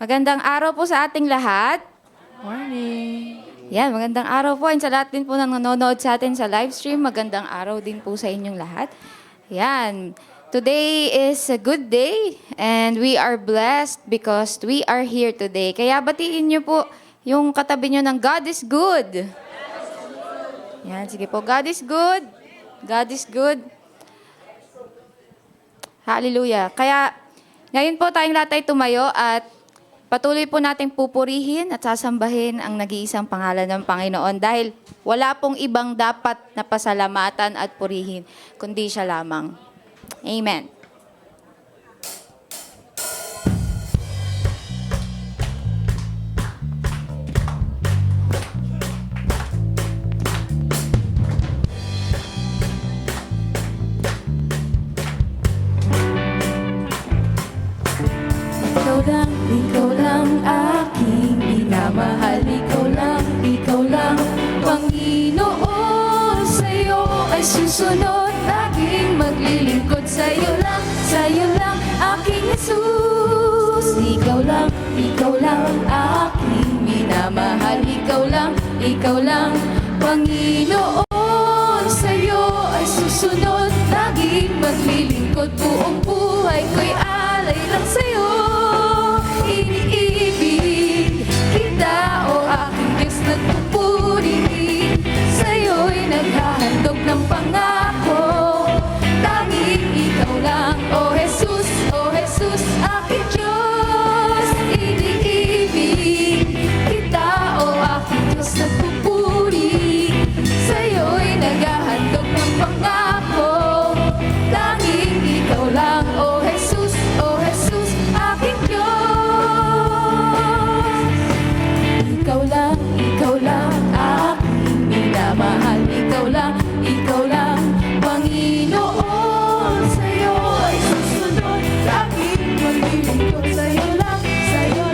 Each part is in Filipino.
Magandang araw po sa ating lahat. Morning. Yan, magandang araw po. And sa lahat din po nang nanonood sa atin sa live stream, magandang araw din po sa inyong lahat. Yan. Today is a good day and we are blessed because we are here today. Kaya batiin niyo po yung katabi niyo ng God is good. Yan, sige po. God is good. God is good. Hallelujah. Kaya ngayon po tayong lahat ay tumayo at patuloy po nating pupurihin at sasambahin ang nag-iisang pangalan ng Panginoon dahil wala pong ibang dapat na pasalamatan at purihin kundi siya lamang. Amen. Ikaw lang aking minamahal. Ikaw lang, Panginoon. Sa'yo ay susunod, laging maglilingkod. Sa'yo lang, aking Jesus. Ikaw lang aking minamahal. Ikaw lang, Panginoon. Sa'yo ay susunod, laging maglilingkod. Buong buhay ko'y alay lang sa'yo. Iniibig kita, o aking Diyos, nagpupuri. Sa'yo'y naghahandog ng pangako. Tanging ikaw lang, o Jesus, aking Diyos. Iniibig kita, o aking Diyos, nagpupuri. Sa'yo'y naghahandog ng pangako. Tanging ikaw lang, o Jesus, aking Diyos. Ikaw lang aking minamahal. Ikaw lang, Panginoon. Sa'yo ay susunod, laging maglilingkod. Sa'yo lang.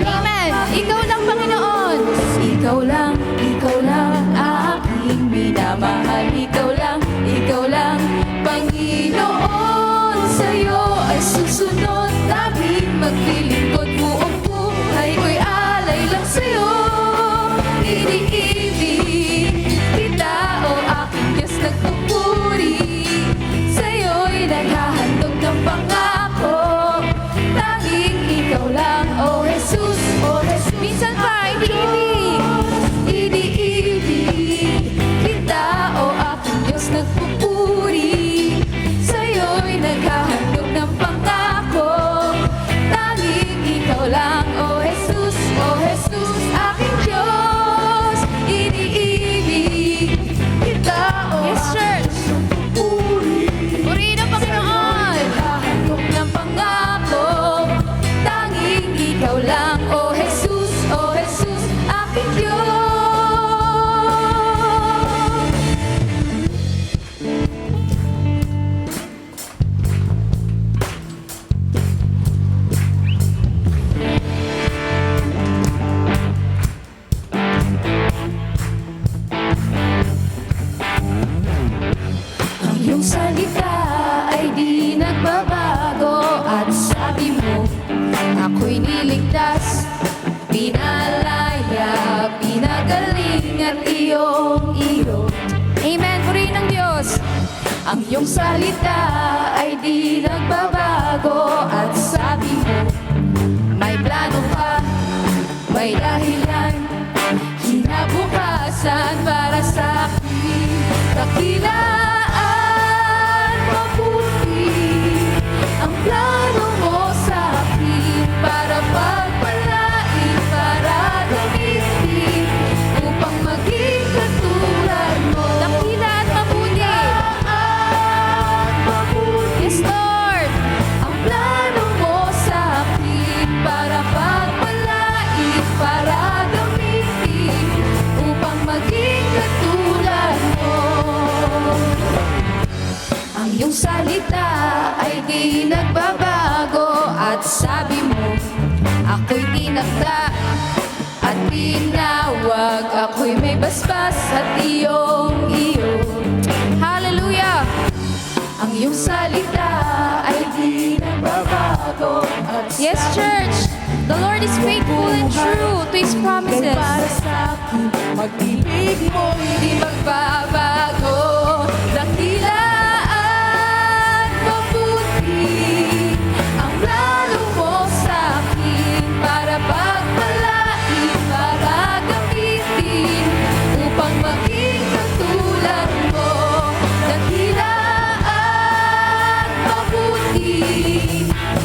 Amen. Ikaw lang, Panginoon. Ikaw lang aking minamahal. Ikaw lang, Panginoon. Sa'yo ay susunod, laging maglilingkod. Buong buhay ko'y alay lang sa'yo. Iniibig kita, o aking Diyos, nagpupuri. Sa'yo'y naghahandog ng pangako. Tanging ikaw lang, o Jesus. Minsan pa, Iniibig kita, o aking Diyos, nagpupuri. Sa'yo'y naghahandog ng pangako. Tanging ikaw lang, o Jesus, aking Diyos. Iniibig kita, o Yes, church. pupuri. Purihin ang Panginoon. Naghahandog ng pangako. Tanging ikaw lang, o Jesus, aking Diyos. Ang iyong salita ay di nagbabago. At sabi mo, ako'y niligtas, pinalaya, pinagaling at iyong-iyo. Amen. Purihin ng Diyos. Ang iyong salita ay di nagbabago. At sabi mo, may plano ka, may dahilan, kinabukasan para sa akin. Dakilaan, mabuti ang plano mo sa akin. Para pagpalain, para gamitin, upang maging katulad mo. Dakila at mabuti. Yes, Lord. Ang plano mo sa akin, para pagpalain, para gamitin, upang maging katulad mo. Ang iyong salita ay di nagbabago. At sabi mo, ako'y tinakda at tinawag. Ako'y may basbas at iyong-iyo. Hallelujah. Ang iyong salita ay di nagbabago. At Yes, church. The Lord is faithful and true to His Kay promises. para sa akin, pag-ibig mo hindi magbabago. Dakila at mabuti ang plano mo sa akin para pagpalain, para gamitin upang maging katulad mo. Dakila at mabuti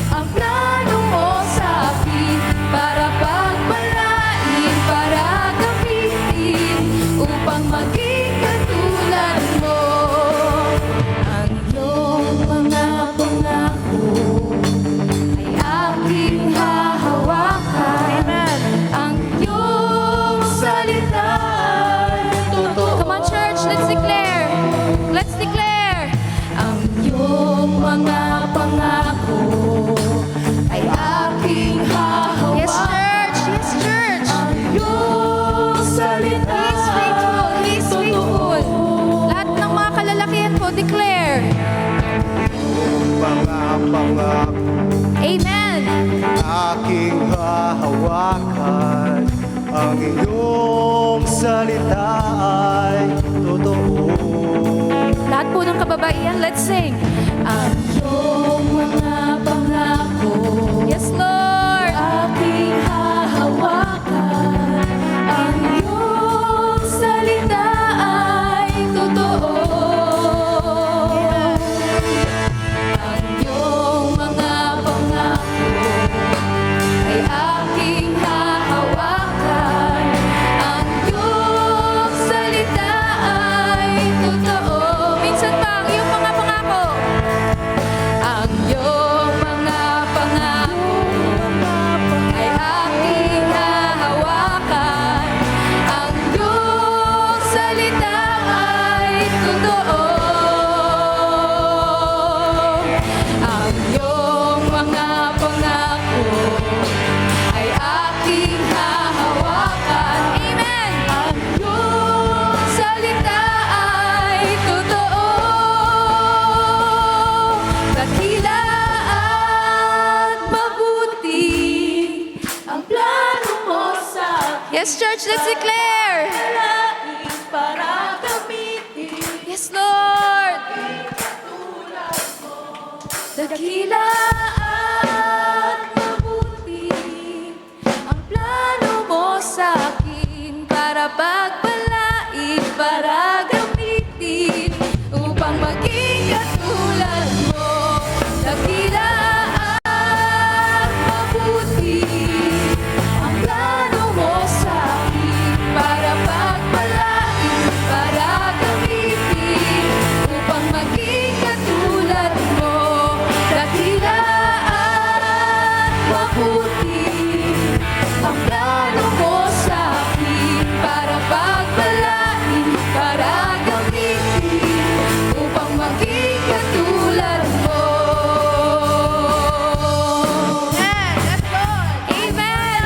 ang plano mo sa akin para pagpalain, para gamitin upang maging katulad mo. Ang iyong mga pangako ay aking hahawakan. Ang iyong salita ay totoo. Come on, church, let's declare. Let's declare. Ang iyong mga pangako ay aking hahawakan. Yes, church. Yes, church. Ang iyong salita He's faithful. He's faithful. Lahat ng mga kalalakihan po, declare. Mga pangako Amen. aking hahawakan. Ang iyong salita ay totoo. Lahat po ng kababaihan, let's sing. ang iyong mga pangako. Yes, Lord. Aking hahawakan. Ang iyong salita ay totoo. Ang iyong mga pangako ay aking hahawakan. Ang iyong salita ay totoo. Minsan pa, ang iyong mga pangako. Ang iyong mga pangako ay aking hahawakan. Ang iyong salita ay totoo. Ang iyong mga pangako ay aking hahawakan. Amen. Ang iyong salita ay totoo. Dakila at mabuti ang plano mo sa akin. Yes, church, let's declare. Palain para gamitin Yes, Lord. Dakila at mabuti ang plano mo sa akin para pagpalain, para gamitin upang maging katulad mo. Dakila at mabuti ang plano mo sa akin para pagpalain, para gamitin upang maging katulad mo. Dakila at mabuti ang plano mo sa akin para pagpalain, para gamitin upang maging katulad mo. Yes, Lord. Amen.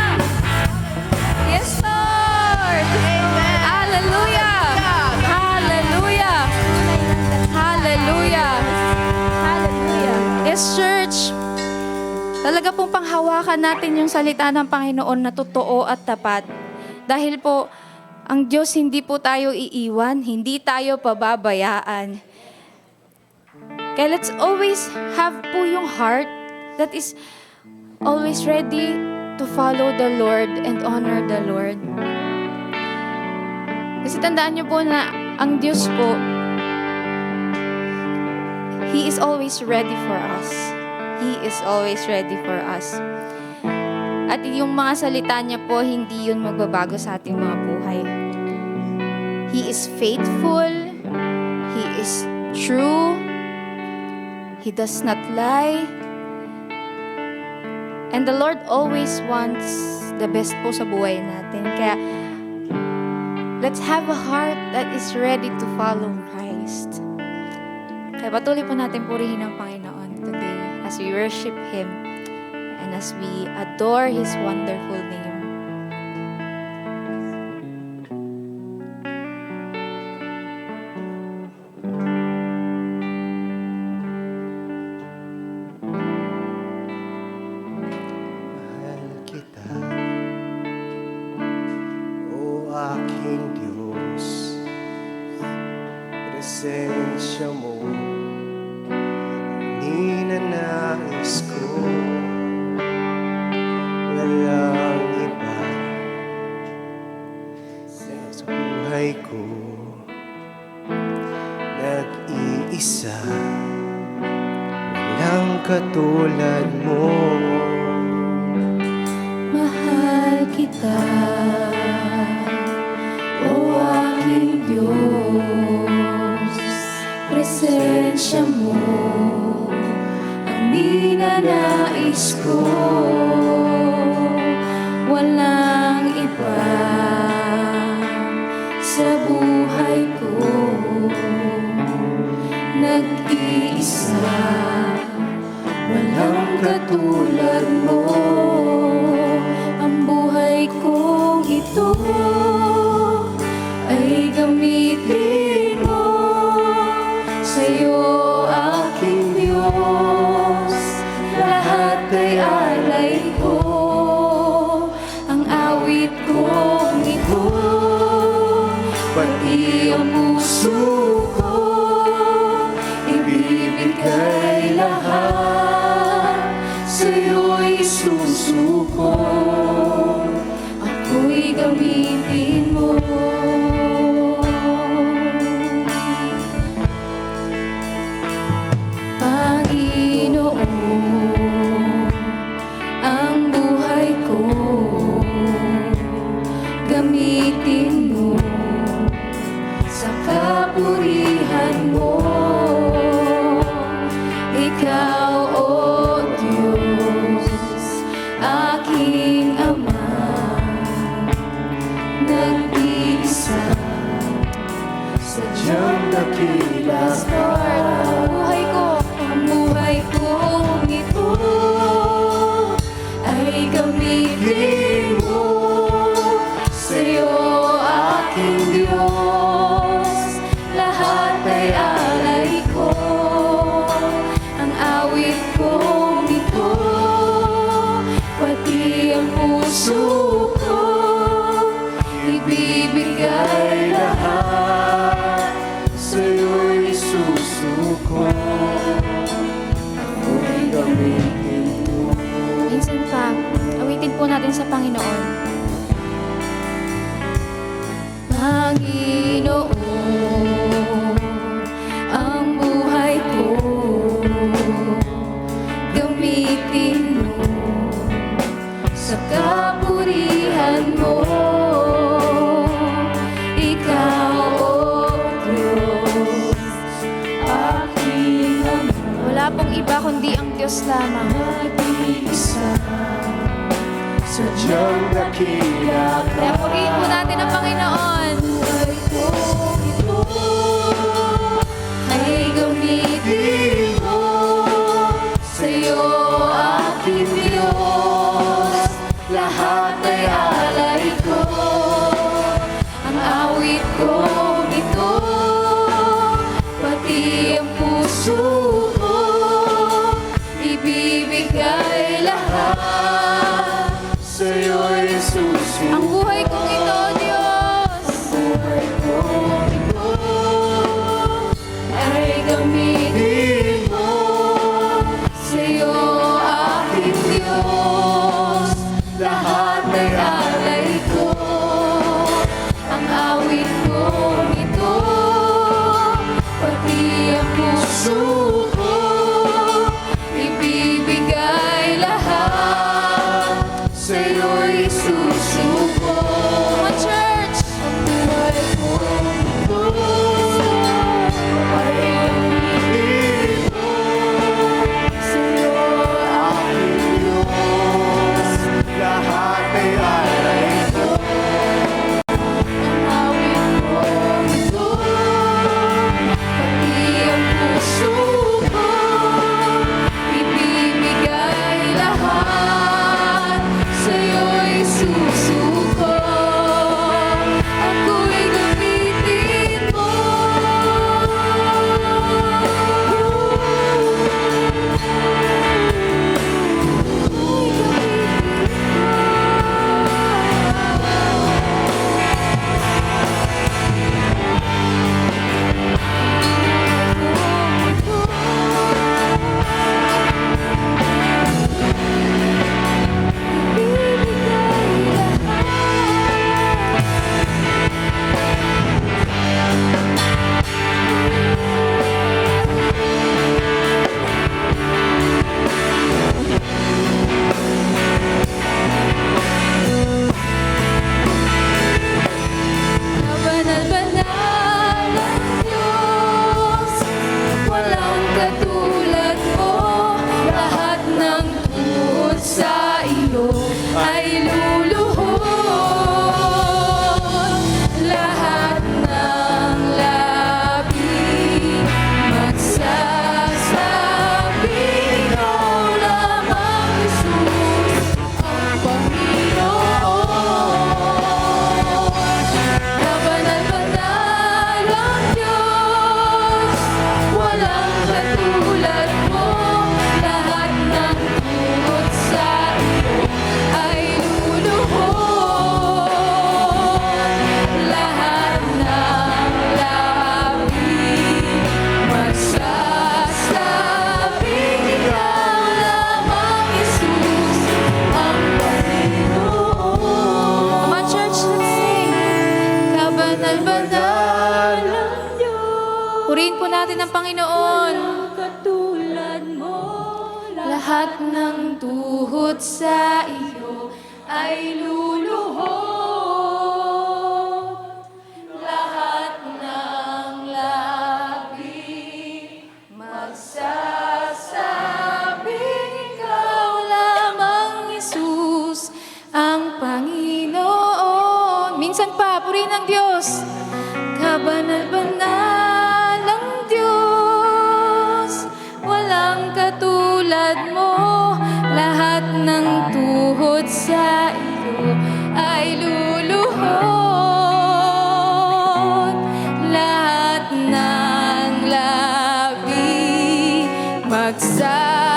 Yes, Lord. Amen. Hallelujah. Hallelujah. Hallelujah. Hallelujah. Yes, church. Talaga pong panghawakan natin yung salita ng Panginoon na totoo at tapat. Dahil po, ang Diyos hindi po tayo iiwan, hindi tayo pababayaan. Kaya let's always have po yung heart that is always ready to follow the Lord and honor the Lord. Kasi tandaan niyo po na ang Diyos po, He is always ready for us. He is always ready for us. At yung mga salita niya po, hindi yun magbabago sa ating mga buhay. He is faithful. He is true. He does not lie. And the Lord always wants the best po sa buhay natin. Kaya, let's have a heart that is ready to follow Christ. Kaya patuloy po natin purihin ang Panginoon today as we worship Him and as we adore His wonderful name. Mahal kita. presensya mo ninanais ko. Walang iba sa buhay ko, nag-iisa, walang katulad mo. Mahal kita, o aking Diyos. Presensya mo ang ninanais ko. Walang iba sa buhay ko, nag-iisa, walang katulad mo. Ang buhay kong ito ay gamitin mo. Sa'yo, aking Diyos, lahat ay alay ko. Ang awit kong ito, pati ang puso ko, ibibigay lahat. Sa'yo'y susuko, ako'y gamitin mo. Panginoon, ang buhay ko, gamitin mo sa kapurihan mo. Ikaw, O Diyos, aking Ama, nag-iisa, sadyang dakila. Ang buhay kong ito ay gamitin mo. Sa'yo, aking Diyos, lahat ay alay ko. Ang awit kong ito, pati ang puso ko, ibibigay lahat. Sa'yo'y susuko, ako'y gamitin mo. Minsan pa, awitin po natin sa Panginoon. Panginoon, ang buhay ko, gamitin mo sa kapurihan mo. Ikaw, O Diyos, aking Ama, Wala pong iba kundi ang Diyos lamang. nag-iisa, Sadyang dakila ka. Kaya purihin po natin ang Panginoon. buhay kong ito ay gamitin mo. Sa'yo, aking Diyos, lahat ay alay ko. Ang awit kong ito, pati ang puso ko, ibibigay lahat. Sa'yo'y susuko, Ang buhay kong ito, Diyos. tuhod sa iyo ay luluhod. Lahat ng labi magsasabi, ikaw lamang Jesus ang Panginoon. Kabanal-banal ang Diyos, walang katulad mo. Lahat ng tuhod sa iyo ay luluhod. Lahat ng labi magsasabing ikaw lamang Jesus ang Panginoon. Come on, church, let's sing. Kabanal-banal ang Diyos, Purihin po natin ang Panginoon. katulad mo. Lahat ng tuhod sa iyo ay luluhod. Lahat ng labi magsasabing ikaw lamang Jesus ang Panginoon. Minsan pa, purihin ang Diyos. Kabanal-banal ang Diyos, walang katulad mo. Lahat ng tuhod sa iyo ay luluhod. Lahat ng labi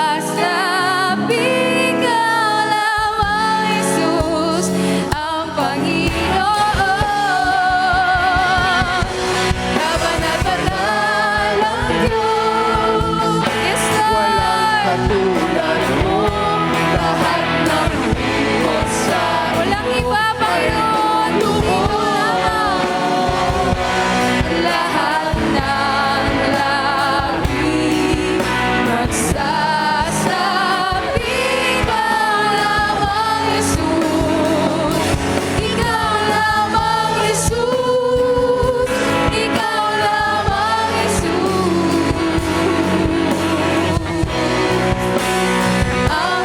magsasabi, ikaw lamang Jesus ang Panginoon. Kabanal-banal ang Diyos. Yes, Walang Lord. katulad mo. Lahat ng tuhod sa walang iba, Panginoon, kundi ikaw lamang. Lahat ng labi magsasabi, ikaw lamang Jesus. Ikaw lamang Jesus. Ikaw lamang Jesus ang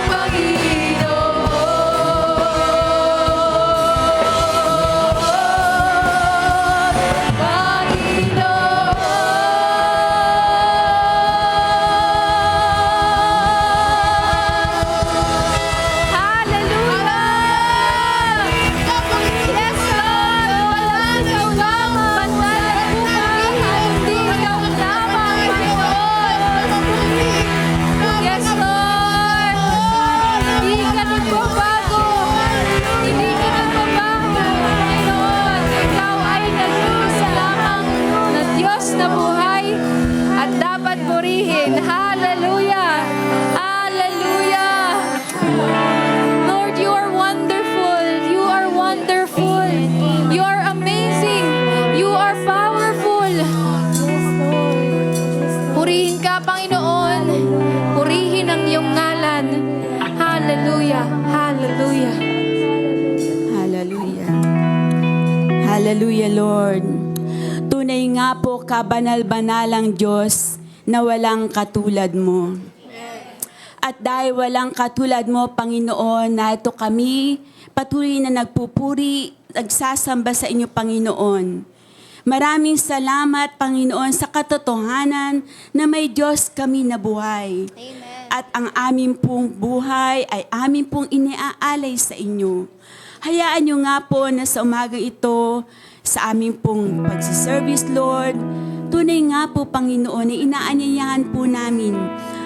Yes, Lord. Hindi ka nagbabago. Hindi ka nagbabago, Panginoon. Ikaw ay nag-iisa lamang na Diyos na buhay at dapat purihin. Hallelujah. Hallelujah. Lord, you are wonderful. You are wonderful. You are amazing. You are powerful. Purihin ka, Panginoon. Purihin ang iyong ngalan. Hallelujah. Hallelujah. Hallelujah. Hallelujah, Lord. Tunay nga po kabanal-banalang Diyos na walang katulad mo. At dahil walang katulad mo, Panginoon, na ito kami patuloy na nagpupuri, nagsasamba sa inyo, Panginoon. Maraming salamat, Panginoon, sa katotohanan na may Diyos kami na buhay. At ang aming pong buhay ay aming pong iniaalay sa inyo. Hayaan nyo nga po na sa umaga ito, sa aming pong pagsiservice, Lord, tunay nga po, Panginoon, na inaanyayahan po namin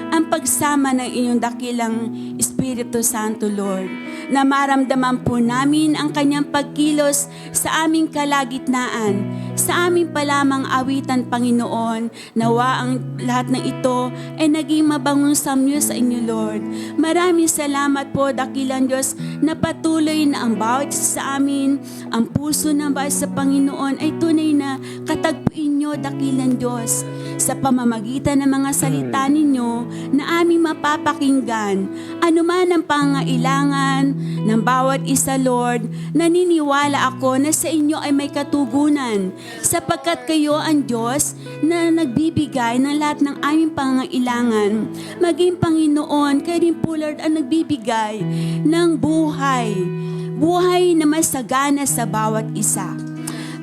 ang pagsama ng inyong dakilang Espiritu Santo, Lord, na maramdaman po namin ang kanyang pagkilos sa aming kalagitnaan, sa aming palamang awitan, Panginoon. Nawa ang lahat ng ito ay naging mabangong samyo sa inyo, Lord. Maraming salamat po, dakilang Diyos, na patuloy na ang bawat isa sa amin, ang puso ng bawat sa Panginoon ay tunay na katagpuin nyo, dakilang Diyos. sa pamamagitan ng mga salita ninyo na aming mapapakinggan. Anuman ang pangailangan ng bawat isa, Lord, naniniwala ako na sa inyo ay may katugunan sapagkat kayo ang Diyos na nagbibigay ng lahat ng aming pangailangan. Maging Panginoon, kayo din po, Lord, ang nagbibigay ng buhay. Buhay na masagana sa bawat isa.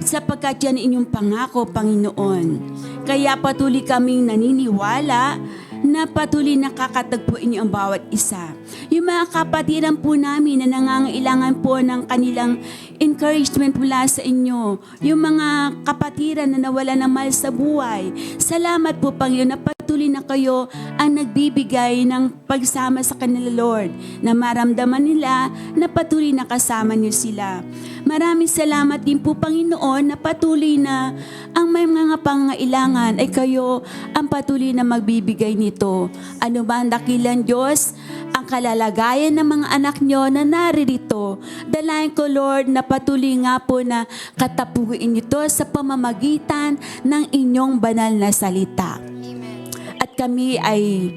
Sapagkat yan inyong pangako, Panginoon. Kaya patuloy kaming naniniwala na patuloy nakakatagpuin niyo ang bawat isa. Yung mga kapatiran po namin na nangangailangan po ng kanilang encouragement mula sa inyo. Yung mga kapatiran na nawala ng mahal sa buhay. Salamat po, Panginoon, na patuloy na kayo ang nagbibigay ng pagsama sa kanila, Lord, na maramdaman nila na patuloy na kasama niyo sila. Maraming salamat din po, Panginoon, na patuloy na ang may mga pangailangan ay kayo ang patuloy na magbibigay nito. Ano ba ang dakilang Diyos? Ang kalalagayan ng mga anak nyo na naririto. Dalayan ko, Lord, na patuloy nga po na katapuin ito sa pamamagitan ng inyong banal na salita. At kami ay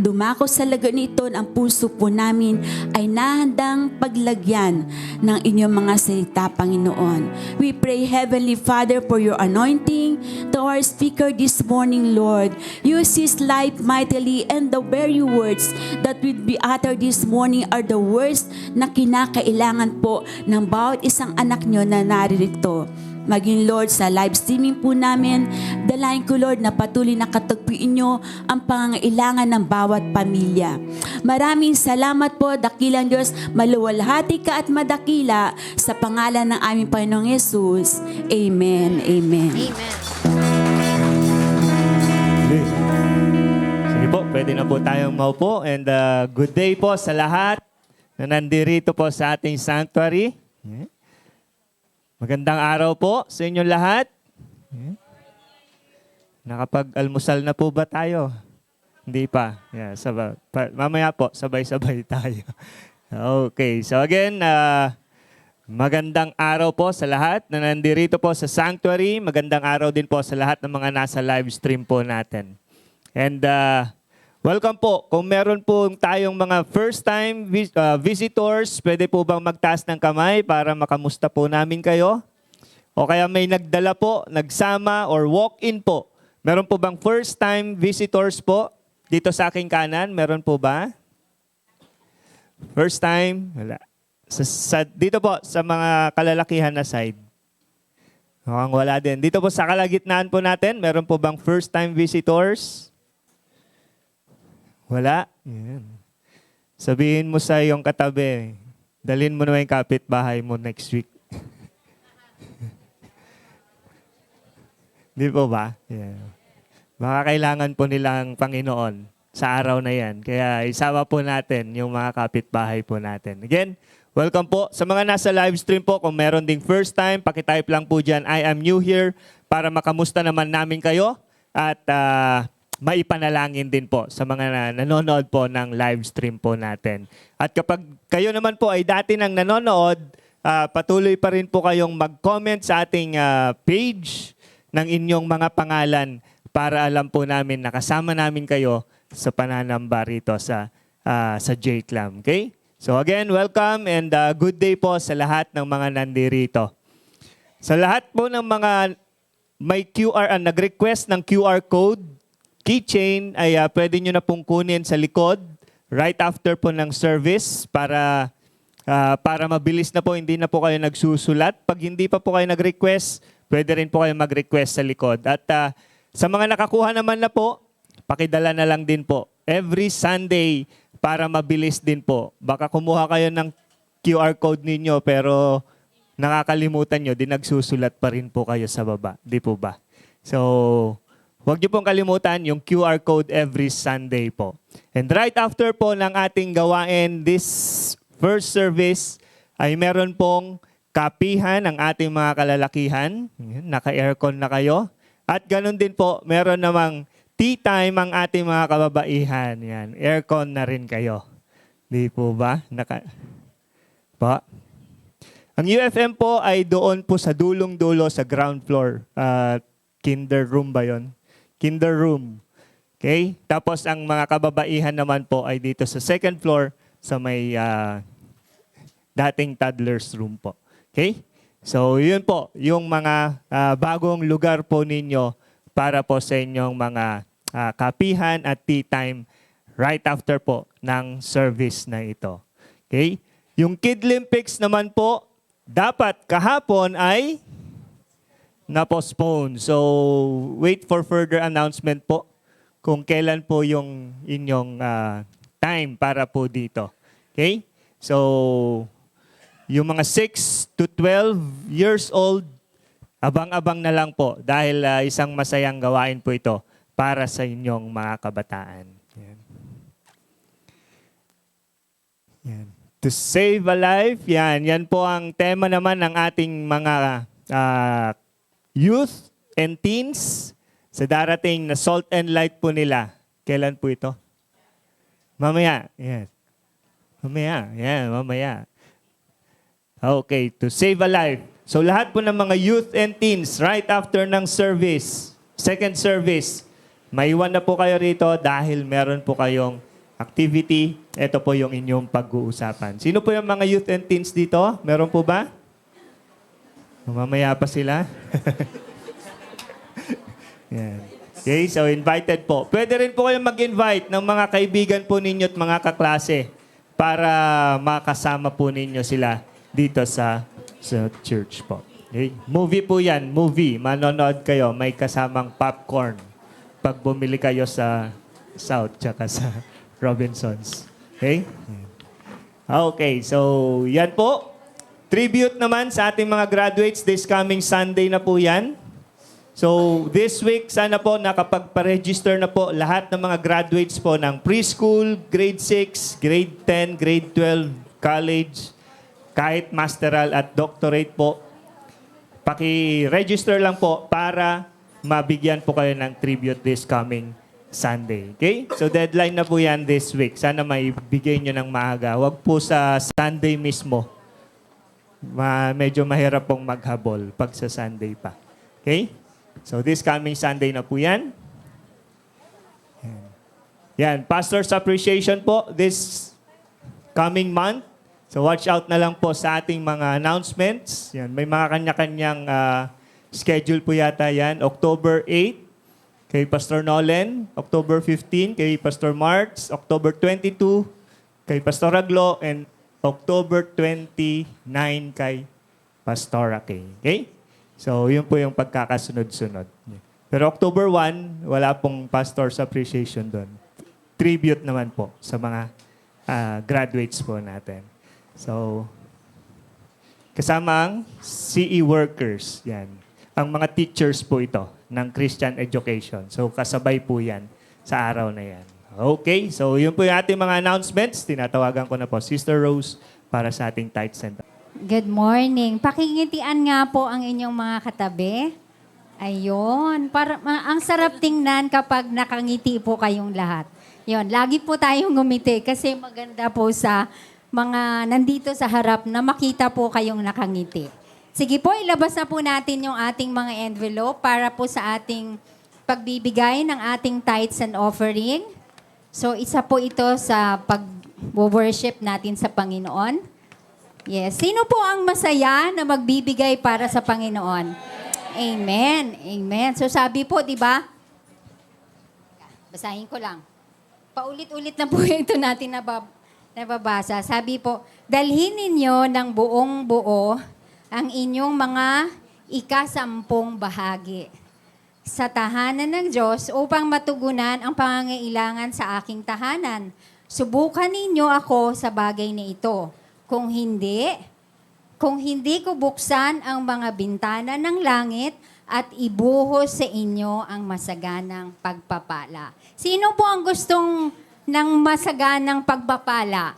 dumako sa laga nito, ang puso po namin ay nahandang paglagyan ng inyong mga salita, Panginoon. We pray, Heavenly Father, for your anointing to our speaker this morning, Lord. Use his life mightily, and the very words that will be uttered this morning are the words na kinakailangan po ng bawat isang anak nyo na naririto. Maging, Lord, sa live streaming po namin, dalayan ko, Lord, na patuloy na katagpuin nyo ang pangangailangan ng bawat pamilya. Maraming salamat po, dakilang Diyos, maluwalhati ka at madakila sa pangalan ng aming Panginoong Yesus. Amen. Amen. Amen. Sige po, pwede na po tayong maupo. And good day po sa lahat na nandirito po sa ating sanctuary. Magandang araw po sa inyong lahat. Nakapag-almusal na po ba tayo? Hindi pa. Yeah, mamaya po, sabay-sabay tayo. Okay, so again, magandang araw po sa lahat na nandirito po sa sanctuary. Magandang araw din po sa lahat ng mga nasa live stream po natin. And welcome po. Kung meron po tayong mga first-time visitors, pwede po bang magtaas ng kamay para makamusta po namin kayo? O kaya may nagdala po, nagsama, or walk-in po. Meron po bang first-time visitors po? Dito sa aking kanan, meron po ba? First time? Wala. Dito po, sa mga kalalakihan na side. Mukhang wala din. Dito po sa kalagitnaan po natin, meron po bang first-time visitors? Wala? Yan. Sabihin mo sa iyong katabi, dalhin mo naman yung kapitbahay mo next week. Di po ba? Yeah. Baka kailangan po nilang Panginoon sa araw na yan. Kaya isama po natin yung mga kapitbahay po natin. Again, welcome po. Sa mga nasa live stream po, kung meron ding first time, pakitype lang po dyan, I am new here, para makamusta naman namin kayo. At maipanalangin din po sa mga nanonood po ng live stream po natin. At kapag kayo naman po ay dati nang nanonood, patuloy pa rin po kayong mag-comment sa ating page ng inyong mga pangalan para alam po namin na kasama namin kayo sa pananamba rito sa J-Clam. Okay? So again, welcome and good day po sa lahat ng mga nandirito. Sa lahat po ng mga may QR, nag-request ng QR code, keychain, ay pwede nyo na pong kunin sa likod right after po ng service para mabilis na po, hindi na po kayo nagsusulat. Pag hindi pa po kayo nag-request, pwede rin po kayo mag-request sa likod. At sa mga nakakuha naman na po, pakidala na lang din po. Every Sunday para mabilis din po. Baka kumuha kayo ng QR code ninyo pero nakakalimutan nyo, di nagsusulat pa rin po kayo sa baba. Di po ba? So, huwag niyo pong kalimutan yung QR code every Sunday po. And right after po ng ating gawain this first service, ay meron pong kapihan ng ating mga kalalakihan. Naka-aircon na kayo. At ganun din po, meron namang tea time ang ating mga kababaihan. Yan, aircon na rin kayo. Di po ba? Po? Ang UFM po ay doon po sa dulong-dulo sa ground floor. Kinder room ba yon? kinder room. Okay? Tapos ang mga kababaihan naman po ay dito sa second floor sa may dating toddler's room po. Okay? So, yun po, yung mga bagong lugar po ninyo para po sa inyong mga kapihan at tea time right after po ng service na ito. Okay? Yung Kidlimpics naman po, dapat kahapon ay na-postpone. So, wait for further announcement po kung kailan po yung inyong time para po dito. Okay? So, yung mga 6 to 12 years old, abang-abang na lang po dahil isang masayang gawain po ito para sa inyong mga kabataan. Yan. Yan. To save a life, yan po ang tema naman ng ating mga youth and teens sa darating na Salt and Light po nila. Kailan po ito? Mamaya. Yes. Mamaya. Okay, to save a life. So lahat po ng mga youth and teens right after ng service, second service, maiwan na po kayo rito dahil meron po kayong activity. Ito po yung inyong pag-uusapan. Sino po yung mga youth and teens dito? Meron po ba? Mamaya pa sila. Yan. Okay, so invited po. Pwede rin po kayong mag-invite ng mga kaibigan po ninyo at mga kaklase para makasama po ninyo sila dito sa church po. Okay? Movie po yan, movie. Manonood kayo, may kasamang popcorn pag bumili kayo sa South tsaka sa Robinsons. Okay? Okay, so yan po. Tribute naman sa ating mga graduates this coming Sunday na po yan. So this week, sana po nakapagpa-register na po lahat ng mga graduates po ng preschool, grade 6, grade 10, grade 12, college, kahit masteral at doctorate po. Paki-register lang po para mabigyan po kayo ng tribute this coming Sunday. Okay? So deadline na po yan this week. Sana maibigay nyo ng maaga. Huwag po sa Sunday mismo. Medyo mahirap pong maghabol pag sa Sunday pa. Okay? So this coming Sunday na po yan. Yan. Pastor's Appreciation po this coming month. So watch out na lang po sa ating mga announcements. Yan. May mga kanya-kanyang schedule po yata yan. October 8 kay Pastor Nolan. October 15 kay Pastor Martz. October 22 kay Pastor Aglo. And October 29 kay Pastor Kay. Okay? So, yun po yung pagkakasunod-sunod. Pero October 1, wala pong Pastor's Appreciation doon. Tribute naman po sa mga graduates po natin. So, kasama ang CE workers. Yan. Ang mga teachers po ito ng Christian education. So, kasabay po yan sa araw na yan. Okay, so yun po yung ating mga announcements. Tinatawagan ko na po Sister Rose para sa ating tithe center. Good morning. Pakingitian nga po ang inyong mga katabi. Ayun. Ang sarap tingnan kapag nakangiti po kayong lahat. Yun, lagi po tayong ngumiti kasi maganda po sa mga nandito sa harap na makita po kayong nakangiti. Sige po, ilabas na po natin yung ating mga envelope para po sa ating pagbibigay ng ating tithes and offering. So, isa po ito sa pag-worship natin sa Panginoon. Yes. Sino po ang masaya na magbibigay para sa Panginoon? Amen. Amen. So sabi po, di ba? Basahin ko lang. Paulit-ulit na po ito natin nababasa. Sabi po, dalhin ninyo ng buong buo ang inyong mga ika-10 bahagi sa tahanan ng Diyos upang matugunan ang pangangailangan sa aking tahanan. Subukan ninyo ako sa bagay na ito. Kung hindi ko buksan ang mga bintana ng langit at ibuhos sa inyo ang masaganang pagpapala. Sino po ang gustong ng masaganang pagpapala?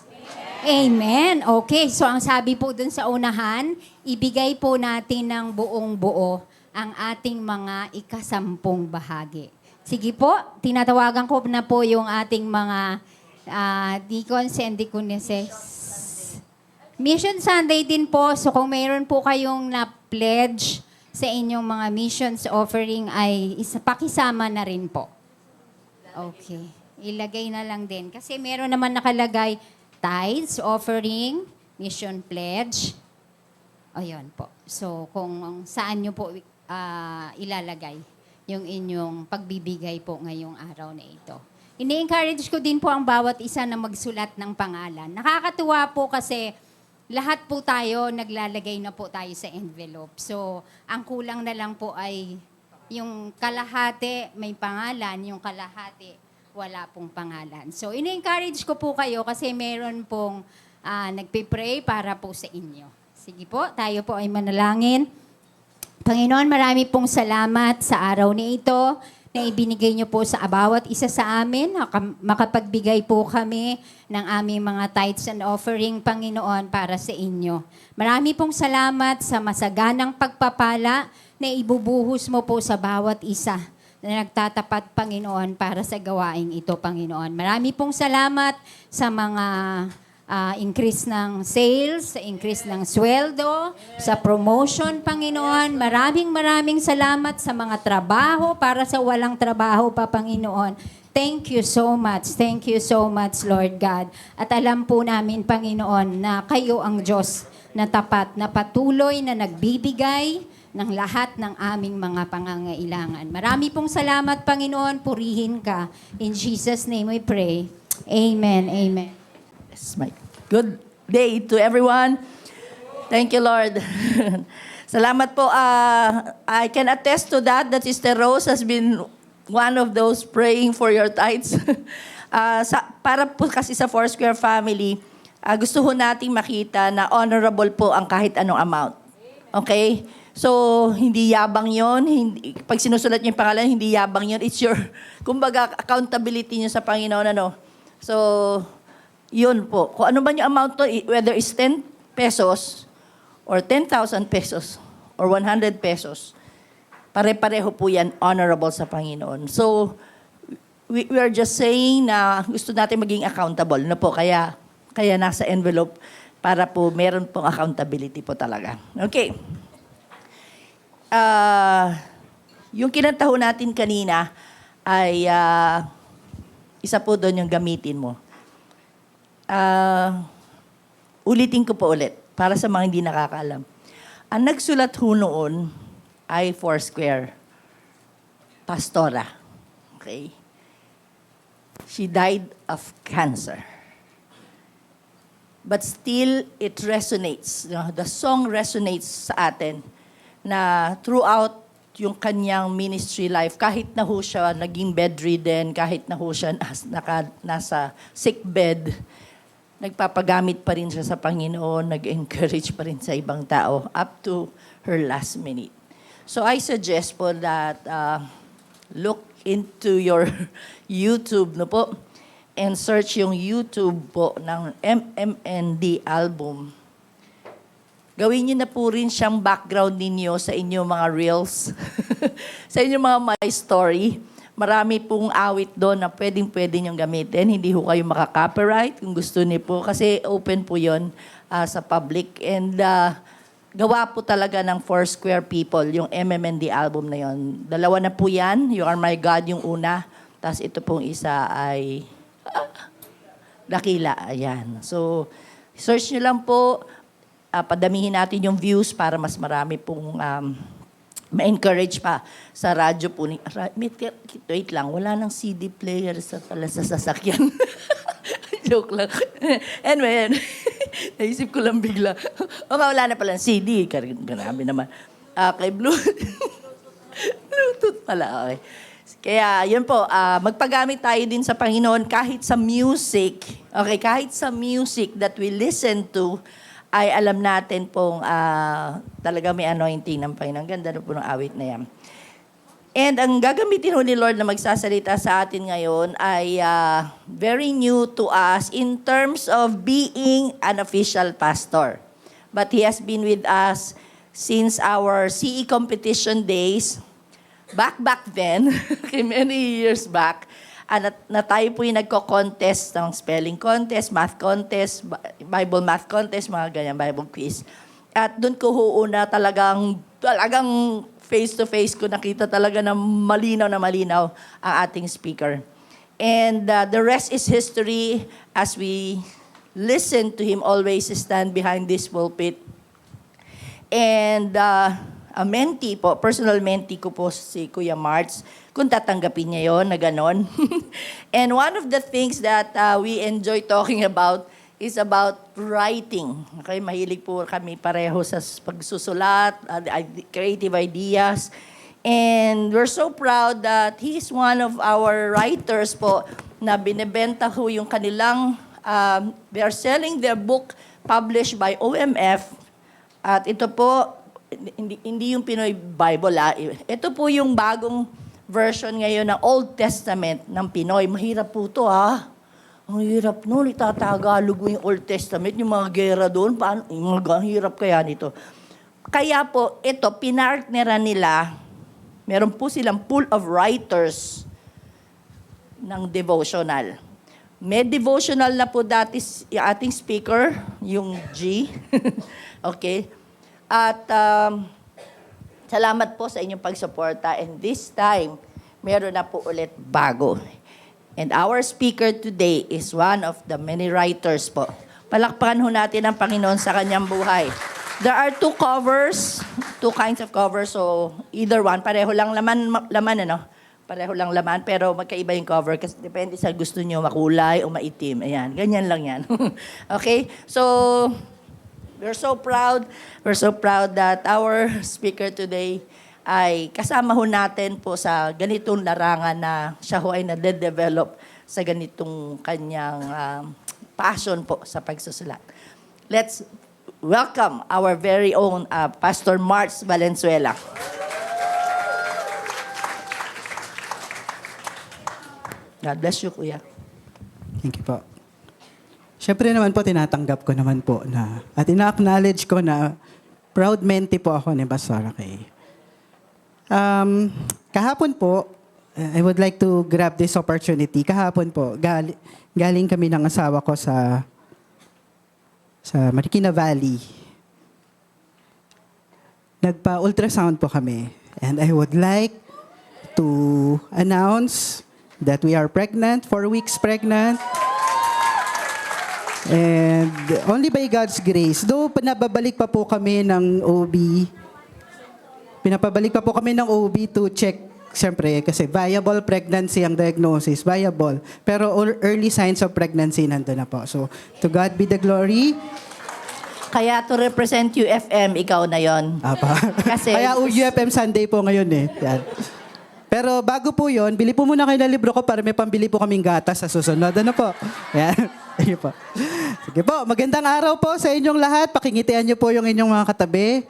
Amen. Okay, so ang sabi po dun sa unahan, ibigay po natin ng buong buo ang ating mga ika-10 bahagi. Sige po, tinatawagan ko na po yung ating mga deacons and deaconesses. Mission Sunday din po, so kung mayroon po kayong na-pledge sa inyong mga missions offering ay pakisama na rin po. Okay. Ilagay na lang din. Kasi meron naman nakalagay tithes, offering, mission pledge. O yun po. So kung saan nyo po ilalagay yung inyong pagbibigay po ngayong araw na ito. Ini-encourage ko din po ang bawat isa na magsulat ng pangalan. Nakakatuwa po kasi lahat po tayo naglalagay na po tayo sa envelope. So, ang kulang na lang po ay yung kalahati may pangalan, yung kalahati wala pong pangalan. So, ini-encourage ko po kayo kasi meron pong nagpipray para po sa inyo. Sige po, tayo po ay manalangin. Panginoon, marami pong salamat sa araw na ito na ibinigay niyo po sa bawat isa sa amin. Makapagbigay po kami ng aming mga tithes and offering, Panginoon, para sa inyo. Marami pong salamat sa masaganang pagpapala na ibubuhos mo po sa bawat isa na nagtatapat, Panginoon, para sa gawaing ito, Panginoon. Marami pong salamat sa mga increase ng sales, sa increase ng sweldo, sa promotion, Panginoon. Maraming salamat sa mga trabaho para sa walang trabaho pa, Panginoon. Thank you so much. Thank you so much, Lord God. At alam po namin, Panginoon, na kayo ang Diyos na tapat, na patuloy na nagbibigay ng lahat ng aming mga pangangailangan. Marami pong salamat, Panginoon. Purihin ka. In Jesus' name we pray. Amen. Amen. Yes, Mike. Good day to everyone. Thank you, Lord. Salamat po. I can attest to that Sister Rose has been one of those praying for your tithes. Para po kasi sa Foursquare family, gusto ho nating makita na honorable po ang kahit anong amount. Okay? So, hindi yabang yon. Pag sinusulat niyo yung pangalan, hindi yabang yon. It's your, kumbaga, accountability niyo sa Panginoon. Ano? So, yun po. Kung ano ba yung amount to, whether it's 10 pesos or 10,000 pesos or 100 pesos, pare-pareho po yan honorable sa Panginoon. So, we are just saying na gusto natin maging accountable. No po, kaya nasa envelope para po meron pong accountability po talaga. Okay. Yung kinantaho natin kanina ay isa po doon yung gamitin mo. Ulitin ko po ulit para sa mga hindi nakakaalam. Ang nagsulat ho noon ay Foursquare pastora. Okay? She died of cancer. But still, it resonates. The song resonates sa atin na throughout yung kanyang ministry life, kahit na ho siya naging bedridden, kahit na ho siya nasa sick bed, nagpapagamit pa rin siya sa Panginoon, nag-encourage pa rin sa ibang tao up to her last minute. So I suggest po that look into your YouTube, no po, and search yung YouTube po ng MMND album. Gawin niyo na po rin siyang background ninyo sa inyong mga reels, sa inyong mga My Story. Marami pong awit doon na pwedeng-pwede niyong gamitin. Hindi ho kayo makaka-copyright kung gusto niyo po kasi open po yon sa public. And gawa po talaga ng Foursquare people, yung MMND album na yon. Dalawa na po yan. You Are My God, yung una. Tapos ito pong isa ay Dakila. Ayan. So, search niyo lang po. Padamihin natin yung views para mas marami pong ma-encourage pa sa radyo po. Wait lang, wala nang CD player sa sasakyan. Joke lang. Anyway, naisip ko lang bigla. Wala na palang CD. Grabe naman. Kay Bluetooth pala. Okay. Kaya, yun po, magpagamit tayo din sa Panginoon kahit sa music. Okay, kahit sa music that we listen to, ay alam natin pong talaga may anointing ng Panginoon. Ganda na po ng awit na yan. And ang gagamitin ho ni Lord na magsasalita sa atin ngayon ay very new to us in terms of being an official pastor. But he has been with us since our CE competition days, back then, many years back, na tayo po yung nagko-contest ng spelling contest, math contest, Bible math contest, mga ganyan, Bible quiz. At doon ko huuna talagang face-to-face ko nakita talaga na malinaw ang ating speaker. And the rest is history as we listen to him always stand behind this pulpit. And a mentee po, personal mentee ko po si Kuya Marts, kung tatanggapin niya yon na ganon. And one of the things that we enjoy talking about is about writing. Okay, mahilig po kami pareho sa pagsusulat, creative ideas. And we're so proud that he is one of our writers po na binebenta ho yung kanilang, they are selling their book published by OMF. At ito po, hindi yung Pinoy Bible. Ito po yung bagong version ngayon ng Old Testament ng Pinoy. Mahirap po ito Ang hirap nun, itatagalog mo yung Old Testament, yung mga gera doon, paano, ang hirap kaya nito. Kaya po, ito, pinartneran nila, meron po silang pool of writers ng devotional. May devotional na po dati yung ating speaker, yung G. Okay? At salamat po sa inyong pagsuporta. And this time, meron na po ulit bago. And our speaker today is one of the many writers po. Palakpakan ho natin ang Panginoon sa kanyang buhay. There are two kinds of covers. So, either one, pareho lang laman ano? Pareho lang laman, pero magkaiba yung cover kasi depende sa gusto nyo, makulay o maitim. Ayan, ganyan lang yan. Okay? So, we're so proud that our speaker today ay kasama ho natin po sa ganitong larangan na siya ho ay nade-develop sa ganitong kanyang passion po sa pagsusulat. Let's welcome our very own Pastor Marts Valenzuela. God bless you, Kuya. Thank you po. Siyempre naman po, tinatanggap ko naman po na, at ina-acknowledge ko na proud mentee po ako ni Pastor Kay. Kahapon po, I would like to grab this opportunity. Kahapon po, galing kami ng asawa ko sa Marikina Valley. Nagpa-ultrasound po kami. And I would like to announce that we are pregnant, 4 weeks pregnant. And only by God's grace, though pinapabalik pa po kami ng OB to check, siyempre, kasi viable pregnancy ang diagnosis, viable. Pero early signs of pregnancy nandun na po. So, to God be the glory. Kaya to represent UFM, ikaw na yon. Kasi, Kaya UFM Sunday po ngayon eh. Yan. Pero bago po yon, bili po muna kayo ng libro ko para may pambili po kaming gatas sa susunod. Ano po? Yan. Sige po. Sige po, magandang araw po sa inyong lahat. Pakingitian niyo po yung inyong mga katabi.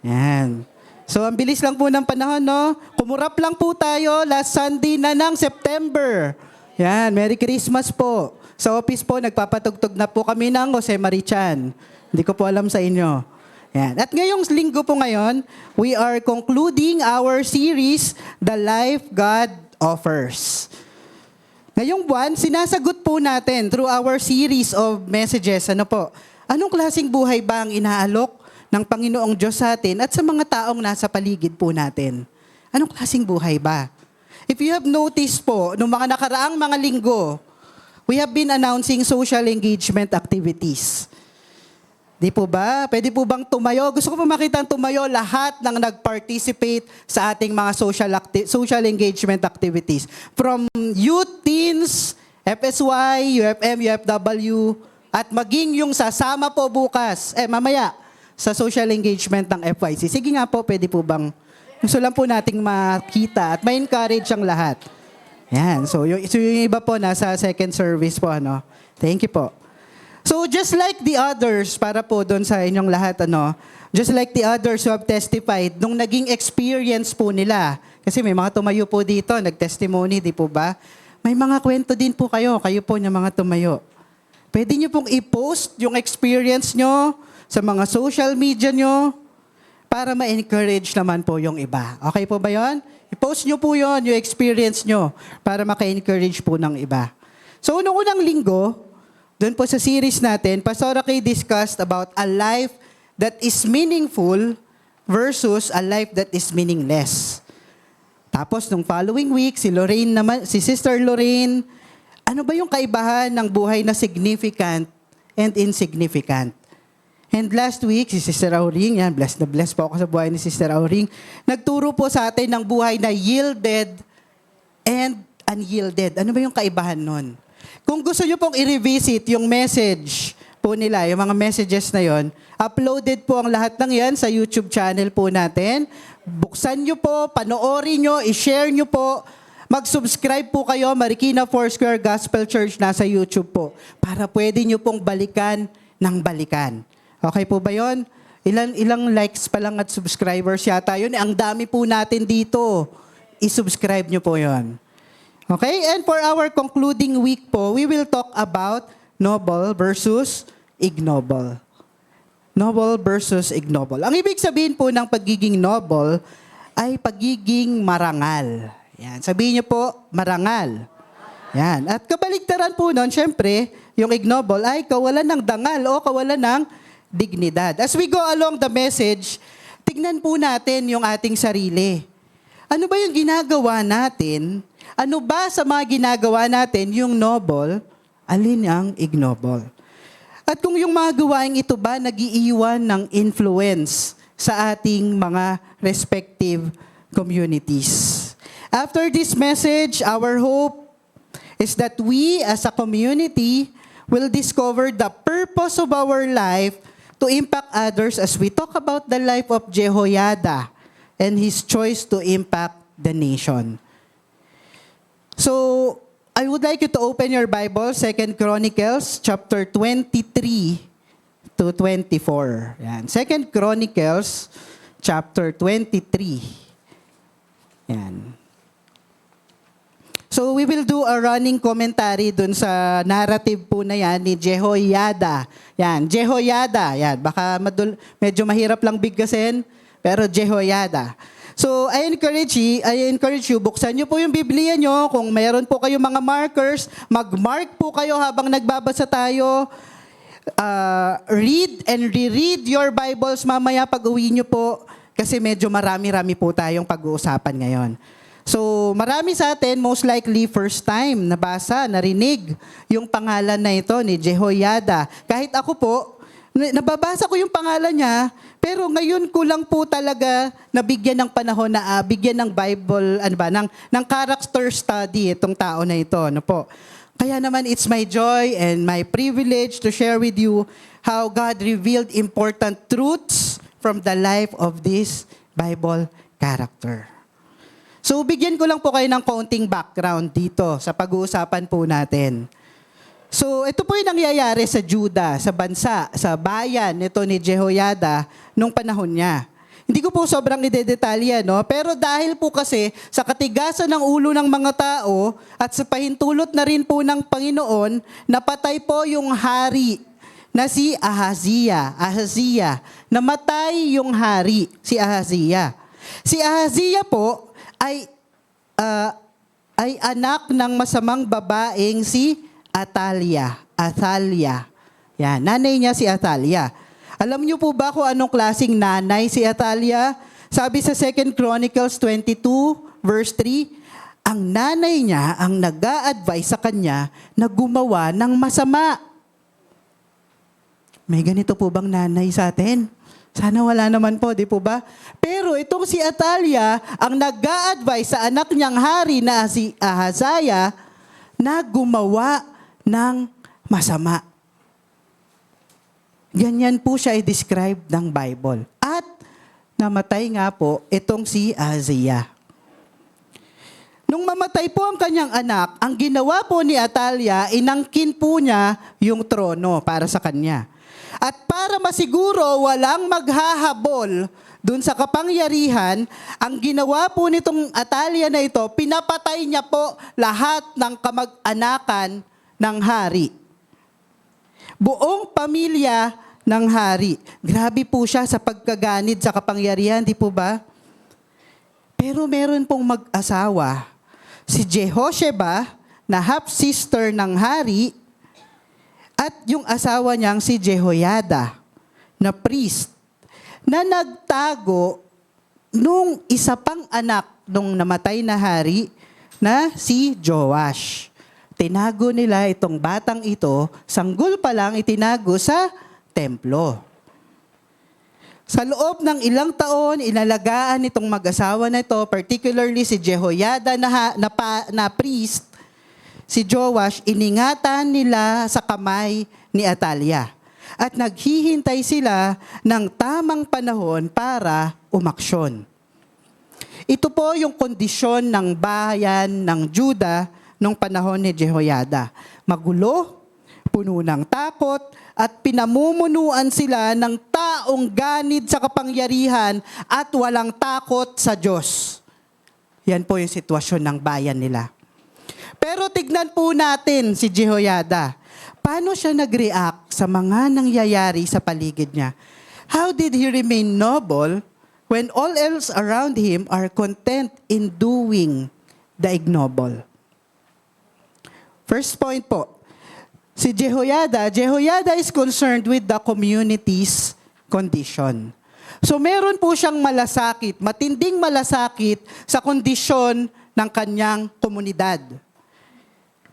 Yan. So, ang bilis lang po ng panahon, no? Kumurap lang po tayo last Sunday na ng September. Yan, Merry Christmas po. Sa office po, nagpapatugtog na po kami ng Jose Marichan. Hindi ko po alam sa inyo. Yan. At ngayong linggo po ngayon, we are concluding our series, The Life God Offers. Ngayong buwan, sinasagot po natin through our series of messages, anong klaseng buhay ba ang inaalok ng Panginoong Diyos sa atin at sa mga taong nasa paligid po natin? Anong klaseng buhay ba? If you have noticed po, noong mga nakaraang mga linggo, we have been announcing social engagement activities. Di po ba? Pwede po bang tumayo? Gusto ko po makita tumayo lahat ng nag-participate sa ating mga social engagement activities. From youth, teens, FSY, UFM, UFW, at maging yung sasama po bukas, mamaya, sa social engagement ng FYC. Sige nga po, pwede po bang gusto lang po nating makita at ma-encourage ang lahat. Yan. So yung iba po nasa second service po. Thank you po. So just like the others, para po doon sa inyong lahat, just like the others who have testified, nung naging experience po nila, kasi may mga tumayo po dito, nag-testimony, di po ba? May mga kwento din po kayo po na mga tumayo. Pwede nyo pong i-post yung experience nyo sa mga social media nyo para ma-encourage naman po yung iba. Okay po ba yon? I-post nyo po yon, yung experience nyo, para maka-encourage po ng iba. So, noong unang linggo, doon po sa series natin, Pastor Kay discussed about a life that is meaningful versus a life that is meaningless. Tapos, nung following week, si Sister Lorraine, ano ba yung kaibahan ng buhay na significant and insignificant? And last week, si Sister Auring, yan, blessed na blessed po ako sa buhay ni Sister Auring, nagturo po sa atin ng buhay na yielded and unyielded. Ano ba yung kaibahan nun? Kung gusto nyo pong i-revisit yung message po nila, yung mga messages na yon, uploaded po ang lahat ng yan sa YouTube channel po natin. Buksan nyo po, panoorin nyo, i-share nyo po, mag-subscribe po kayo, Marikina Foursquare Gospel Church, nasa YouTube po, para pwede nyo pong balikan ng balikan. Okay po ba yun? Ilang likes pa lang at subscribers yata yun. Ang dami po natin dito. I-subscribe nyo po yun. Okay? And for our concluding week po, we will talk about noble versus ignoble. Noble versus ignoble. Ang ibig sabihin po ng pagiging noble ay pagiging marangal. Yan. Sabihin niyo po, marangal. Yan. At kabaligtaran po nun, syempre, yung ignoble ay kawalan ng dangal o kawalan ng dignidad. As we go along the message, tignan po natin yung ating sarili. Ano ba yung ginagawa natin? Ano ba sa mga ginagawa natin yung noble? Alin ang ignoble? At kung yung mga gawain ito ba nag-iiwan ng influence sa ating mga respective communities. After this message, our hope is that we as a community will discover the purpose of our life to impact others as we talk about the life of Jehoiada and his choice to impact the nation. So, I would like you to open your Bible, 2 Chronicles chapter 23 to 24. Yan. 2 Chronicles chapter 23. Yan. So we will do a running commentary dun sa narrative po na yan ni Jehoiada. Yan, Jehoiada. Yan, baka medyo mahirap lang bigkasin, pero Jehoiada. So, I encourage you, buksan nyo po yung Biblia nyo. Kung mayroon po kayong mga markers, mag-mark po kayo habang nagbabasa tayo. Read and reread your Bibles mamaya pag uwi nyo po. Kasi medyo marami-rami po tayong pag-uusapan ngayon. So, marami sa atin, most likely, first time nabasa, narinig yung pangalan na ito ni Jehoiada. Kahit ako po, nababasa ko yung pangalan niya, pero ngayon ko lang po talaga nabigyan ng panahon na bigyan ng Bible, ng character study itong tao na ito. Ano po? Kaya naman, it's my joy and my privilege to share with you how God revealed important truths from the life of this Bible character. So, bigyan ko lang po kayo ng kaunting background dito sa pag-uusapan po natin. So, ito po yung nangyayari sa Juda, sa bansa, sa bayan nito ni Jehoiada nung panahon niya. Hindi ko po sobrang idedetalya, no? Pero dahil po kasi sa katigasan ng ulo ng mga tao at sa pahintulot na rin po ng Panginoon, napatay po yung hari na si Ahazia. Namatay yung hari, si Ahazia. Si Ahazia po ay anak ng masamang babaeng si Athalia. Yan, nanay niya si Athalia. Alam niyo po ba kung anong klaseng nanay si Athalia? Sabi sa 2 Chronicles 22 verse 3, ang nanay niya ang nag-a-advise sa kanya na gumawa ng masama. May ganito po bang nanay sa atin? Sana wala naman po, di po ba? Pero itong si Athalia, ang nag-a-advise sa anak niyang hari na si Ahazaya na gumawa ng masama. Ganyan po siya i-describe ng Bible. At namatay nga po itong si Ahazia. Nung mamatay po ang kanyang anak, ang ginawa po ni Athalia, inangkin po niya yung trono para sa kanya. At para masiguro walang maghahabol dun sa kapangyarihan, ang ginawa po nitong Athalia na ito, pinapatay niya po lahat ng kamag-anakan ng hari. Buong pamilya ng hari. Grabe po siya sa pagkaganid sa kapangyarihan, di po ba? Pero meron pong mag-asawa, si Jehosheba, na half-sister ng hari, at yung asawa niyang si Jehoiada, na priest na nagtago nung isa pang anak nung namatay na hari na si Joash. Tinago nila itong batang ito, sanggol pa lang itinago sa templo. Sa loob ng ilang taon, inalagaan itong mag-asawa na ito, particularly si Jehoiada na priest, si Joash, iningatan nila sa kamay ni Atalia. At naghihintay sila ng tamang panahon para umaksyon. Ito po yung kondisyon ng bayan ng Juda nung panahon ni Jehoiada. Magulo, puno ng takot, at pinamumunuan sila ng taong ganid sa kapangyarihan at walang takot sa Diyos. Yan po yung sitwasyon ng bayan nila. Pero tignan po natin si Jehoiada. Paano siya nag-react sa mga nangyayari sa paligid niya? How did he remain noble when all else around him are content in doing the ignoble? First point po, si Jehoiada is concerned with the community's condition. So meron po siyang malasakit, matinding malasakit sa kondisyon ng kanyang komunidad.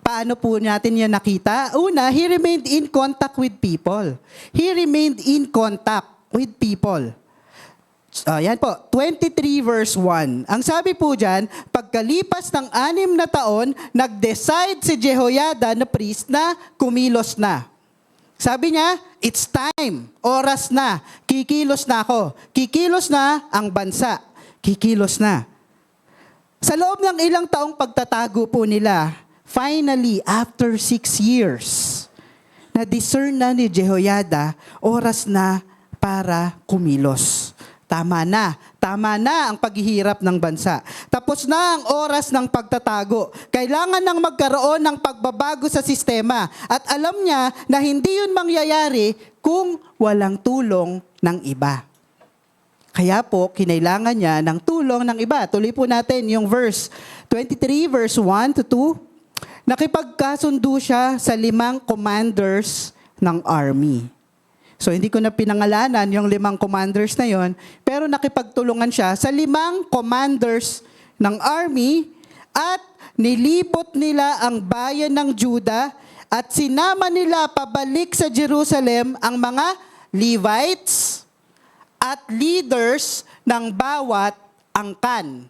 Paano po natin yan nakita? Una, he remained in contact with people. He remained in contact with people. Yan po, 23 verse 1. Ang sabi po dyan, pagkalipas ng 6 na taon, nag-decide si Jehoiada na priest na kumilos na. Sabi niya, it's time, oras na, kikilos na ako. Kikilos na ang bansa. Kikilos na. Sa loob ng ilang taong pagtatago po nila, finally, after 6 years, na-discern na ni Jehoiada, oras na para kumilos. Tama na ang paghihirap ng bansa. Tapos na ang oras ng pagtatago. Kailangan nang magkaroon ng pagbabago sa sistema. At alam niya na hindi yun mangyayari kung walang tulong ng iba. Kaya po, kinailangan niya ng tulong ng iba. Tuloy po natin yung verse 23, verse 1 to 2. Nakipagkasundo siya sa 5 commanders ng army. So, hindi ko na pinangalanan yung 5 commanders na yon, pero nakipagtulungan siya sa 5 commanders ng army at nilipot nila ang bayan ng Juda at sinama nila pabalik sa Jerusalem ang mga Levites at leaders ng bawat angkan.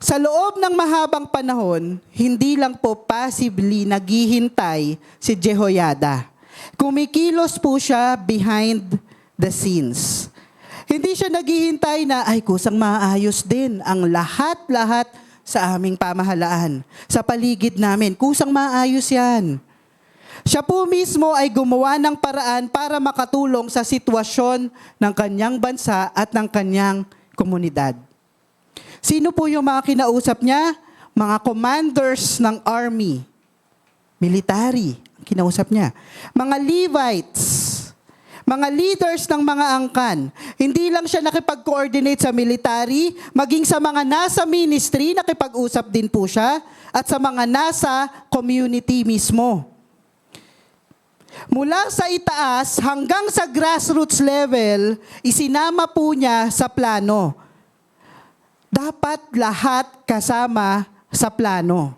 Sa loob ng mahabang panahon, hindi lang po passively naghihintay si Jehoiada. Kumikilos po siya behind the scenes. Hindi siya naghihintay na, ay kusang maayos din ang lahat-lahat sa aming pamahalaan, sa paligid namin. Kusang maayos yan. Siya po mismo ay gumawa ng paraan para makatulong sa sitwasyon ng kanyang bansa at ng kanyang komunidad. Sino po yung mga kinausap niya? Mga commanders ng army, military, kinausap niya. Mga Levites, mga leaders ng mga angkan. Hindi lang siya nakipag-coordinate sa military, maging sa mga nasa ministry, nakipag-usap din po siya, at sa mga nasa community mismo. Mula sa itaas hanggang sa grassroots level, isinama po niya sa plano. Dapat lahat kasama sa plano.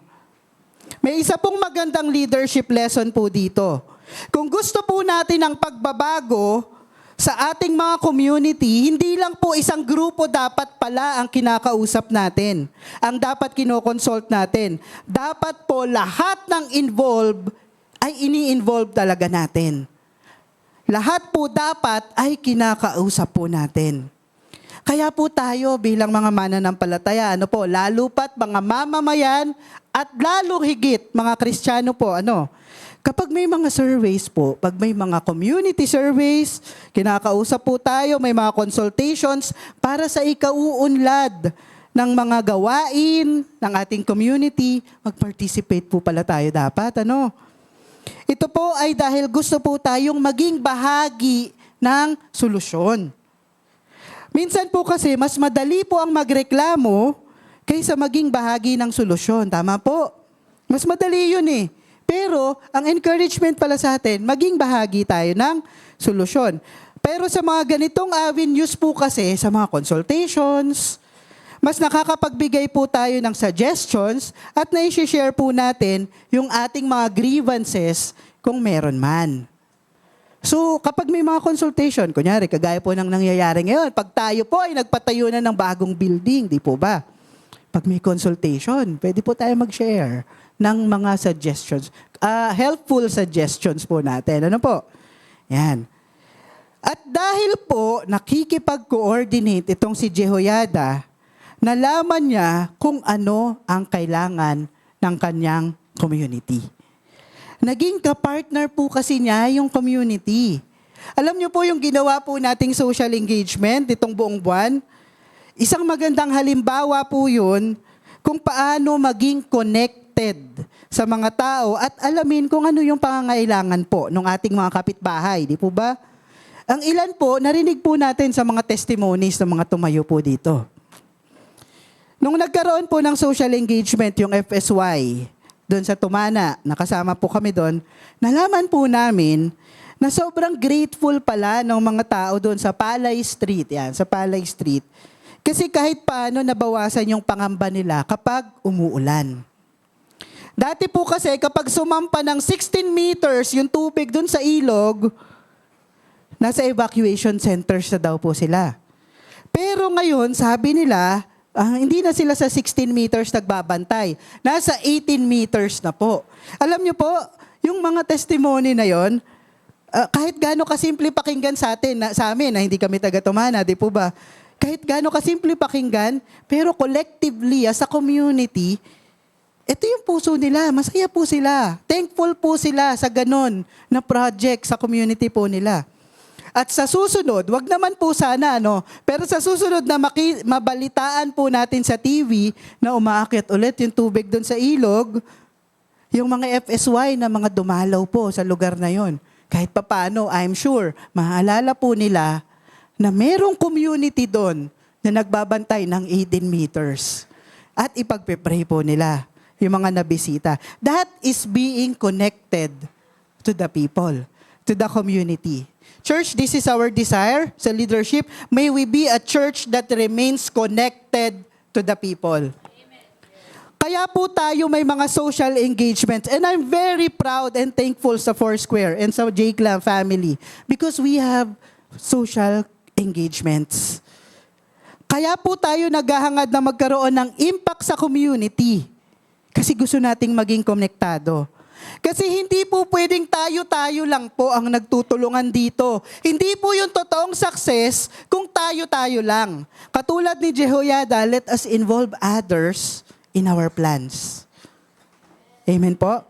May isa pong magandang leadership lesson po dito. Kung gusto po natin ng pagbabago sa ating mga community, hindi lang po isang grupo dapat pala ang kinakausap natin. Ang dapat kinoconsult natin. Dapat po lahat ng involved ay ini-involve talaga natin. Lahat po dapat ay kinakausap po natin. Kaya po tayo bilang mga mananampalataya, lalo pat mga mamamayan at lalo higit mga Kristiyano po, kapag may mga surveys po, pag may mga community surveys, kinakausap po tayo, may mga consultations para sa ikauunlad ng mga gawain ng ating community, mag-participate po pala tayo dapat, Ito po ay dahil gusto po tayong maging bahagi ng solusyon. Minsan po kasi, mas madali po ang magreklamo kaysa maging bahagi ng solusyon. Tama po? Mas madali yun eh. Pero, ang encouragement pala sa atin, maging bahagi tayo ng solusyon. Pero sa mga ganitong avenues po kasi, sa mga consultations, mas nakakapagbigay po tayo ng suggestions at na-share po natin yung ating mga grievances kung meron man. So, kapag may mga consultation, kunyari, kagaya po ng nangyayari ngayon, pag tayo po ay nagpatayo na ng bagong building, di po ba? Pag may consultation, pwede po tayo mag-share ng mga suggestions. Helpful suggestions po natin. Ano po? Yan. At dahil po nakikipag-coordinate itong si Jehoiada, nalaman niya kung ano ang kailangan ng kanyang community. Naging kapartner po kasi niya yung community. Alam niyo po yung ginawa po nating social engagement itong buong buwan? Isang magandang halimbawa po yun kung paano maging connected sa mga tao at alamin kung ano yung pangangailangan po ng ating mga kapitbahay. Di po ba? Ang ilan po, narinig po natin sa mga testimonies ng mga tumayo po dito. Nung nagkaroon po ng social engagement, yung FSY, doon sa Tumana, nakasama po kami doon, nalaman po namin na sobrang grateful pala ng mga tao doon sa Palay Street. Yan, sa Palay Street. Kasi kahit paano nabawasan yung pangamba nila kapag umuulan. Dati po kasi kapag sumampa ng 16 meters yung tubig doon sa ilog, nasa evacuation centers na daw po sila. Pero ngayon, sabi nila, hindi na sila sa 16 meters nagbabantay. Nasa 18 meters na po. Alam niyo po, yung mga testimony na yon, kahit gaano kasimple pakinggan sa amin, na hindi kami taga-Tumana, di po ba? Kahit gaano kasimple pakinggan, pero collectively, as a community, ito yung puso nila. Masaya po sila. Thankful po sila sa ganon na project sa community po nila. At sa susunod, wag naman po sana, pero sa susunod na mabalitaan po natin sa TV na umaakyat ulit yung tubig doon sa ilog, yung mga FSY na mga dumalaw po sa lugar na yon. Kahit papano, I'm sure, maalala po nila na merong community doon na nagbabantay ng 18 meters. At ipagpe-pray po nila yung mga nabisita. That is being connected to the people, to the community. Church, this is our desire sa leadership. May we be a church that remains connected to the people. Kaya po tayo may mga social engagements. And I'm very proud and thankful sa Foursquare and sa J-Clan family because we have social engagements. Kaya po tayo naghahangad na magkaroon ng impact sa community kasi gusto nating maging konektado. Kasi hindi po pwedeng tayo-tayo lang po ang nagtutulungan dito. Hindi po yung totoong success kung tayo-tayo lang. Katulad ni Jehoiada, let us involve others in our plans. Amen po?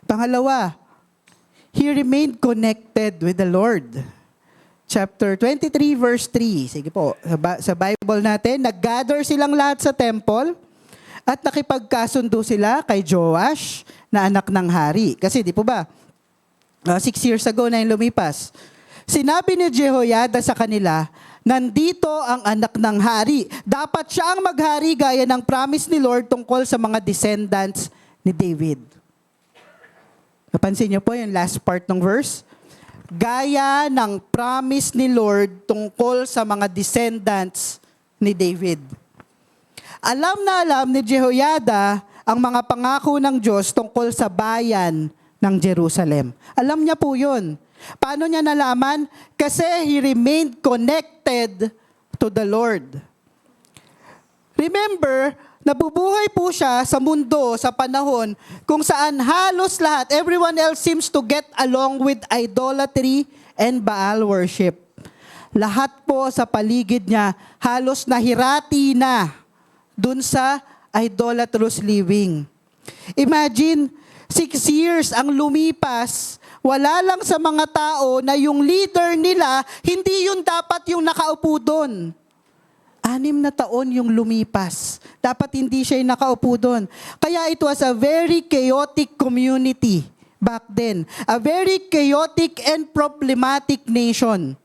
Pangalawa, he remained connected with the Lord. Chapter 23, verse 3. Sige po, sa Bible natin, nag-gather silang lahat sa temple at nakipagkasundo sila kay Joash na anak ng hari. Kasi di po ba, 6 years ago na yung lumipas. Sinabi ni Jehoiada sa kanila, nandito ang anak ng hari. Dapat siya ang maghari gaya ng promise ni Lord tungkol sa mga descendants ni David. Napansin niyo po yung last part ng verse? Gaya ng promise ni Lord tungkol sa mga descendants ni David. Alam na alam ni Jehoiada ang mga pangako ng Diyos tungkol sa bayan ng Jerusalem. Alam niya po yun. Paano niya nalaman? Kasi he remained connected to the Lord. Remember, nabubuhay po siya sa mundo, sa panahon, kung saan halos lahat, everyone else seems to get along with idolatry and Baal worship. Lahat po sa paligid niya, halos nahirati na dun sa idolatrous living. Imagine, 6 years ang lumipas, wala lang sa mga tao na yung leader nila, hindi yun dapat yung nakaupo doon. 6 na taon yung lumipas. Dapat hindi siya yung nakaupo doon. Kaya it was a very chaotic community back then. A very chaotic and problematic nation.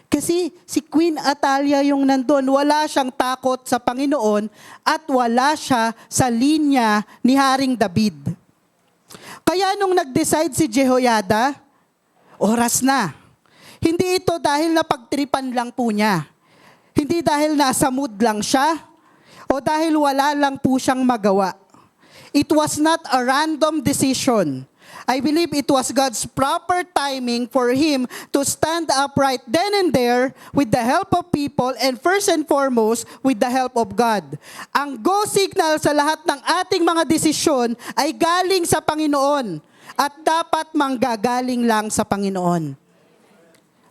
Kasi si Queen Atalia yung nandun, wala siyang takot sa Panginoon at wala siya sa linya ni Haring David. Kaya nung nag-decide si Jehoiada, oras na. Hindi ito dahil napagtripan lang po niya. Hindi dahil nasa mood lang siya o dahil wala lang po siyang magawa. It was not a random decision. I believe it was God's proper timing for him to stand upright then and there with the help of people and first and foremost with the help of God. Ang go signal sa lahat ng ating mga desisyon ay galing sa Panginoon at dapat manggagaling lang sa Panginoon.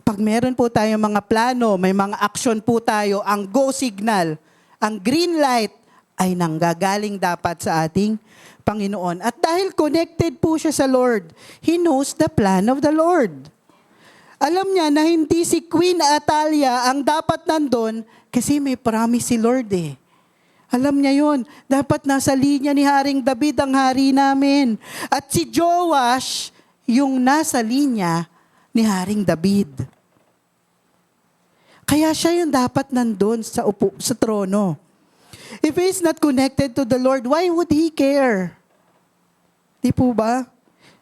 Pag meron po tayong mga plano, may mga action po tayo, ang go signal, ang green light ay nanggagaling dapat sa ating Panginoon. At dahil connected po siya sa Lord, he knows the plan of the Lord. Alam niya na hindi si Queen Atalia ang dapat nandun kasi may promise si Lord eh. Alam niya yun. Dapat nasa linya ni Haring David ang hari namin. At si Joash, yung nasa linya ni Haring David. Kaya siya yung dapat nandun sa trono. If he's not connected to the Lord, why would he care? Di po ba?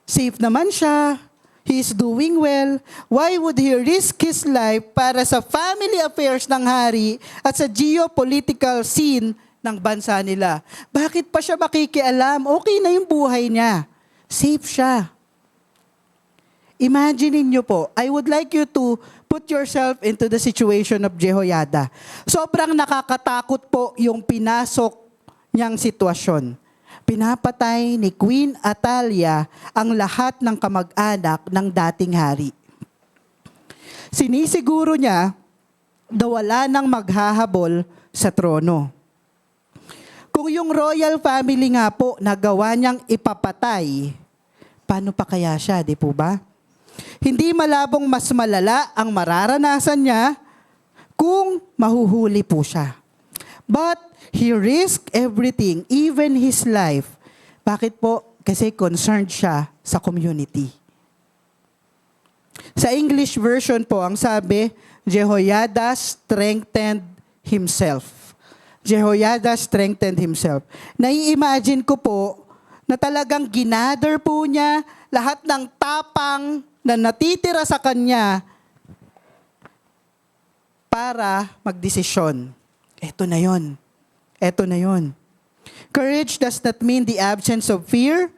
Safe naman siya. He's doing well. Why would he risk his life para sa family affairs ng hari at sa geopolitical scene ng bansa nila? Bakit pa siya makikialam? Okay na yung buhay niya. Safe siya. Imagine niyo po, I would like you to put yourself into the situation of Jehoiada. Sobrang nakakatakot po yung pinasok niyang sitwasyon. Pinapatay ni Queen Atalia ang lahat ng kamag-anak ng dating hari. Sinisiguro niya na wala nang maghahabol sa trono. Kung yung royal family nga po nagawa niyang ipapatay, paano pa kaya siya, di po ba? Hindi malabong mas malala ang mararanasan niya kung mahuhuli po siya. But he risked everything, even his life. Bakit po? Kasi concerned siya sa community. Sa English version po, ang sabi, Jehoiada strengthened himself. Jehoiada strengthened himself. Nai-imagine ko po na talagang ginather po niya lahat ng tapang na natitira sa kanya para magdesisyon. Ito na yon. Ito na yon. Courage does not mean the absence of fear,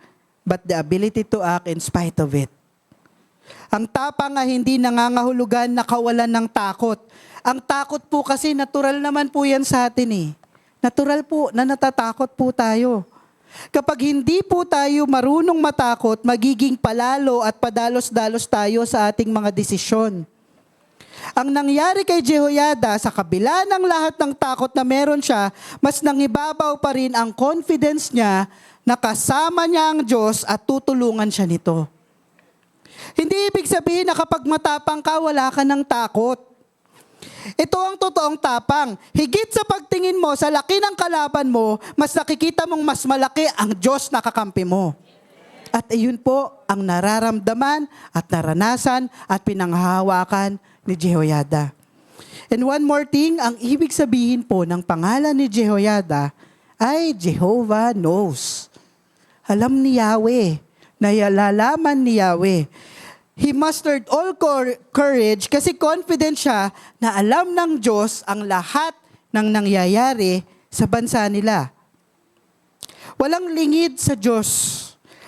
but the ability to act in spite of it. Ang tapang nga hindi nangangahulugan na kawalan ng takot. Ang takot po kasi natural naman po yan sa atin eh. Natural po na natatakot po tayo. Kapag hindi po tayo marunong matakot, magiging palalo at padalos-dalos tayo sa ating mga desisyon. Ang nangyari kay Jehoiada, sa kabila ng lahat ng takot na meron siya, mas nangibabaw pa rin ang confidence niya na kasama niya ang Diyos at tutulungan siya nito. Hindi ibig sabihin na kapag matapang ka, wala ka ng takot. Ito ang totoong tapang. Higit sa pagtingin mo sa laki ng kalaban mo, mas nakikita mong mas malaki ang Diyos na kakampi mo. At iyon po ang nararamdaman at naranasan at pinanghahawakan ni Jehoiada. And one more thing, ang ibig sabihin po ng pangalan ni Jehoiada ay Jehovah knows. Alam ni Yahweh, nalalaman ni Yahweh. He mustered all courage kasi confident siya na alam ng Diyos ang lahat ng nangyayari sa bansa nila. Walang lingid sa Diyos.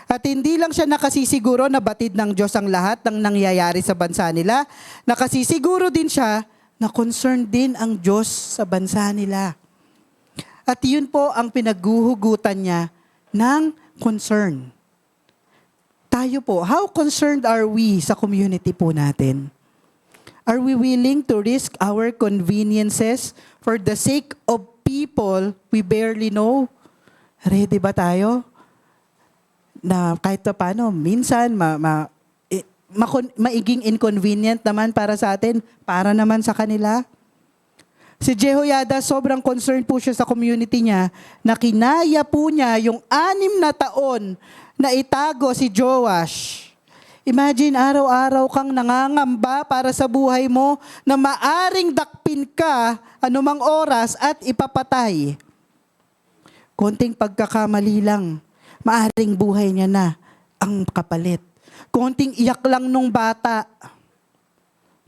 At hindi lang siya nakasisiguro na batid ng Diyos ang lahat ng nangyayari sa bansa nila, nakasisiguro din siya na concerned din ang Diyos sa bansa nila. At yun po ang pinaguhugutan niya ng concern. Tayo po, how concerned are we sa community po natin? Are we willing to risk our conveniences for the sake of people we barely know? Ready ba tayo? Na kahit pa paano, minsan maiging inconvenient naman para sa atin, para naman sa kanila. Si Jehoiada, sobrang concerned po siya sa community niya na kinaya po niya yung 6 na taon na itago si Joash. Imagine, araw-araw kang nangangamba para sa buhay mo na maaring dakpin ka anumang oras at ipapatay. Konting pagkakamali lang, maaring buhay niya na ang kapalit. Konting iyak lang nung bata,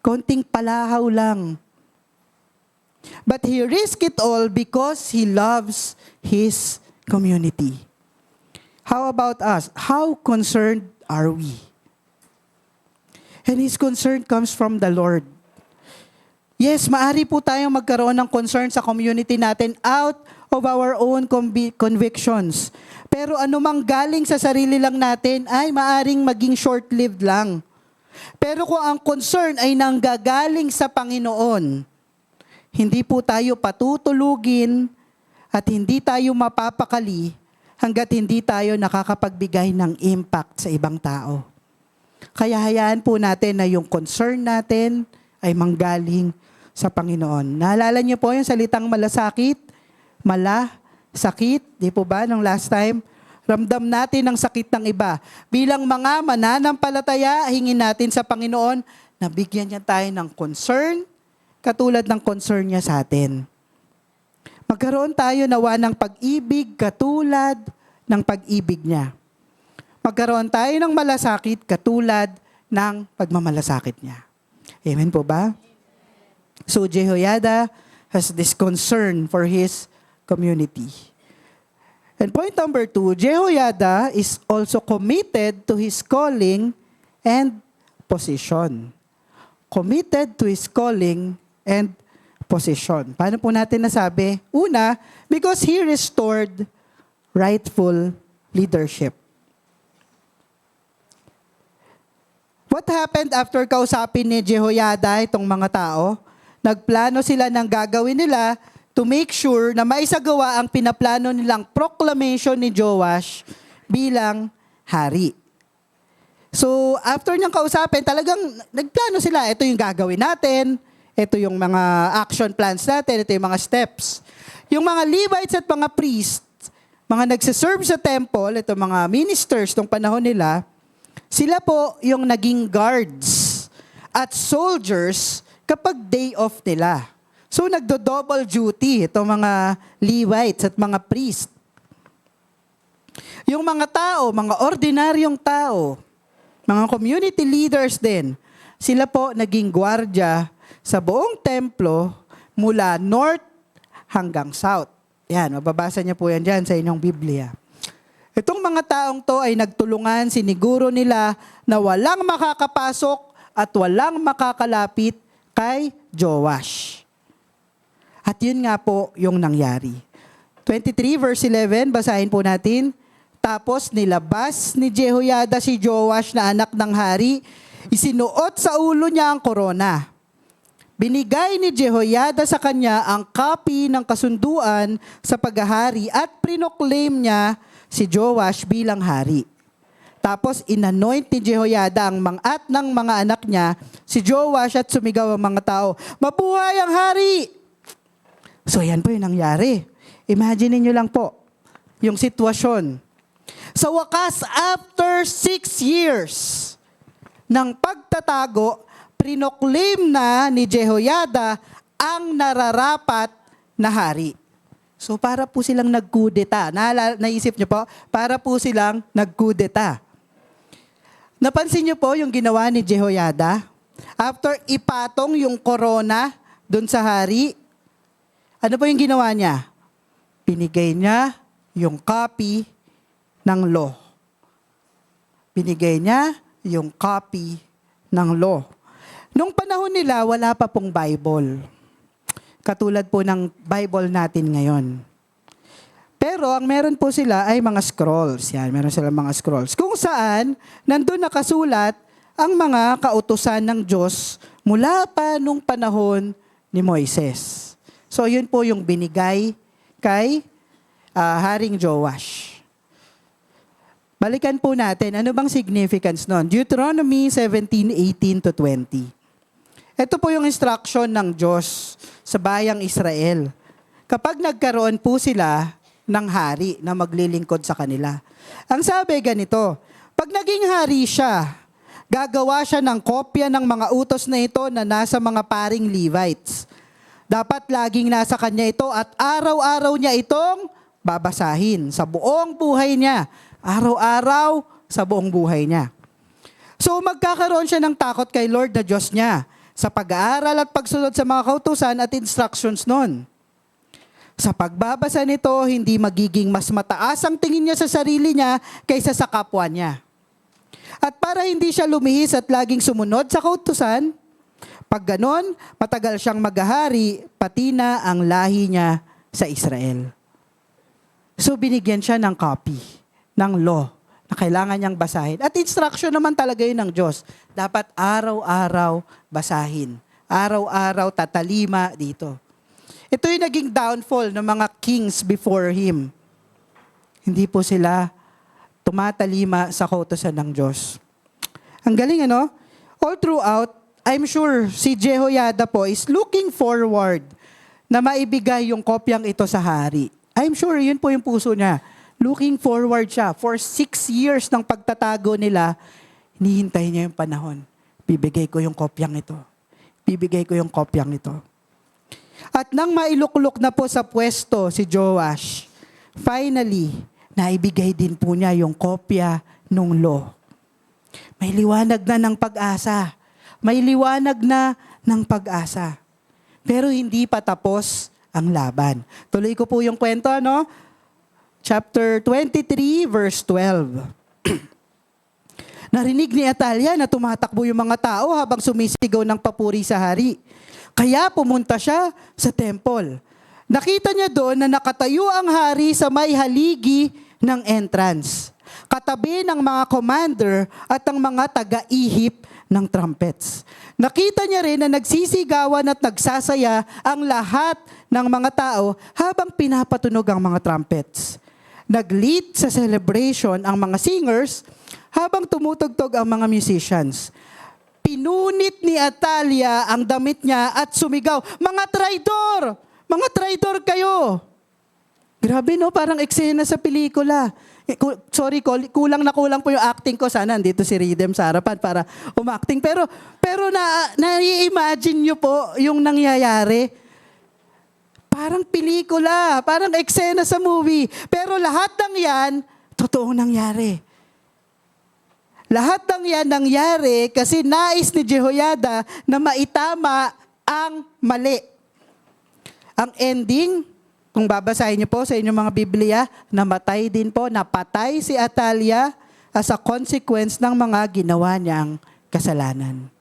Konting palahaw lang. But he risked it all because he loves his community. How about us? How concerned are we? And his concern comes from the Lord. Yes, maari po tayong magkaroon ng concern sa community natin out of our own convictions. Pero anumang galing sa sarili lang natin ay maaring maging short-lived lang. Pero kung ang concern ay nanggagaling sa Panginoon, hindi po tayo patutulugin at hindi tayo mapapakali hanggat hindi tayo nakakapagbigay ng impact sa ibang tao. Kaya hayaan po natin na yung concern natin ay manggaling sa Panginoon. Naalala niyo po yung salitang malasakit? Sakit, di po ba, nung last time? Ramdam natin ang sakit ng iba. Bilang mga mananampalataya, hingin natin sa Panginoon na bigyan niya tayo ng concern, katulad ng concern niya sa atin. Magkaroon tayo nawa ng pag-ibig katulad ng pag-ibig niya. Magkaroon tayo ng malasakit katulad ng pagmamalasakit niya. Amen po ba? So Jehoiada has this concern for his community. And point number 2, Jehoiada is also committed to his calling and position. Committed to his calling and position. Paano po natin nasabi? Una, because he restored rightful leadership. What happened after kausapin ni Jehoiada itong mga tao? Nagplano sila ng gagawin nila to make sure na maisagawa ang pinaplano nilang proclamation ni Joash bilang hari. So, after niyang kausapin, talagang nagplano sila. Ito yung gagawin natin. Ito yung mga action plans natin. Ito yung mga steps. Yung mga Levites at mga priests, mga nagsiserve sa temple, ito mga ministers nung panahon nila, sila po yung naging guards at soldiers kapag day off nila. So nagdo-double duty itong mga Levites at mga priests. Yung mga tao, mga ordinaryong tao, mga community leaders din, sila po naging gwardiya sa buong templo mula north hanggang south. Yan, mababasa niyo po yan dyan sa inyong Biblia. Itong mga taong to ay nagtulungan, siniguro nila na walang makakapasok at walang makakalapit kay Joash. At yun nga po yung nangyari. 23 verse 11, basahin po natin. Tapos nilabas ni Jehoiada si Joash na anak ng hari, isinuot sa ulo niya ang korona. Binigay ni Jehoiada sa kanya ang copy ng kasunduan sa paghahari at prinoclaim niya si Joash bilang hari. Tapos inanoint ni Jehoiada ang at ng mga anak niya, si Joash, at sumigaw ang mga tao, "Mabuhay ang hari!" So yan po yung nangyari. Imagine niyo lang po yung sitwasyon. Sa wakas, after 6 years ng pagtatago, prinoclaim na ni Jehoiada ang nararapat na hari. So para po silang nagkudeta. Naisip niyo po? Para po silang nagkudeta. Napansin niyo po yung ginawa ni Jehoiada? After ipatong yung korona dun sa hari, ano po yung ginawa niya? Binigay niya yung copy ng law. Binigay niya yung copy ng law. Nung panahon nila, wala pa pong Bible. Katulad po ng Bible natin ngayon. Pero ang meron po sila ay mga scrolls. Yan, meron sila mga scrolls. Kung saan, nandun nakasulat ang mga kautusan ng Diyos mula pa nung panahon ni Moises. So yun po yung binigay kay Haring Joash. Balikan po natin, ano bang significance nun? Deuteronomy 17:18-20. Ito po yung instruction ng Diyos sa bayang Israel. Kapag nagkaroon po sila ng hari na maglilingkod sa kanila. Ang sabi ganito, pag naging hari siya, gagawa siya ng kopya ng mga utos na ito na nasa mga paring Levites. Dapat laging nasa kanya ito at araw-araw niya itong babasahin sa buong buhay niya. Araw-araw sa buong buhay niya. So magkakaroon siya ng takot kay Lord na Diyos niya. sa pag-aaral at pagsunod sa mga kautusan at instructions nun. Sa pagbabasa nito, hindi magiging mas mataas ang tingin niya sa sarili niya kaysa sa kapwa niya. At para hindi siya lumihis at laging sumunod sa kautusan, pag ganon, matagal siyang maghahari, pati na ang lahi niya sa Israel. So binigyan siya ng copy, ng law, na kailangan niyang basahin. At instruction naman talaga yun ng Diyos. Dapat araw-araw basahin. Araw-araw tatalima dito. Ito yung naging downfall ng mga kings before him. Hindi po sila tumatalima sa kautusan ng Diyos. Ang galing, ano? All throughout, I'm sure si Jehoiada po is looking forward na maibigay yung kopyang ito sa hari. I'm sure yun po yung puso niya. Looking forward siya. For 6 years ng pagtatago nila, hinihintay niya yung panahon. Bibigay ko yung kopyang ito. Bibigay ko yung kopyang ito. At nang mailuklok na po sa pwesto si Joash, finally, naibigay din po niya yung kopya ng law. May liwanag na ng pag-asa. May liwanag na ng pag-asa. Pero hindi pa tapos ang laban. Tuloy ko po yung kwento, no? Chapter 23, verse 12. Narinig ni Atalia na tumatakbo yung mga tao habang sumisigaw ng papuri sa hari. Kaya pumunta siya sa temple. Nakita niya doon na nakatayo ang hari sa may haligi ng entrance. Katabi ng mga commander at ang mga taga-ihip ng trumpets. Nakita niya rin na nagsisigawan at nagsasaya ang lahat ng mga tao habang pinapatunog ang mga trumpets. Nag-lead sa celebration ang mga singers habang tumutugtog ang mga musicians. Pinunit ni Atalia ang damit niya at sumigaw, "Mga traidor! Mga traidor kayo!" Grabe, no? Parang eksena sa pelikula. Sorry, kulang na kulang po yung acting ko. Sana andito si Ridem sa harapan para umacting. Pero na-imagine nyo po yung nangyayari. Parang pelikula, parang eksena sa movie. Pero lahat ng yan, totoong nangyari. Lahat ng yan nangyari kasi nais ni Jehoiada na maitama ang mali. Ang ending, kung babasahin niyo po sa inyong mga Biblia, namatay din po, napatay si Atalia as a consequence ng mga ginawa niyang kasalanan.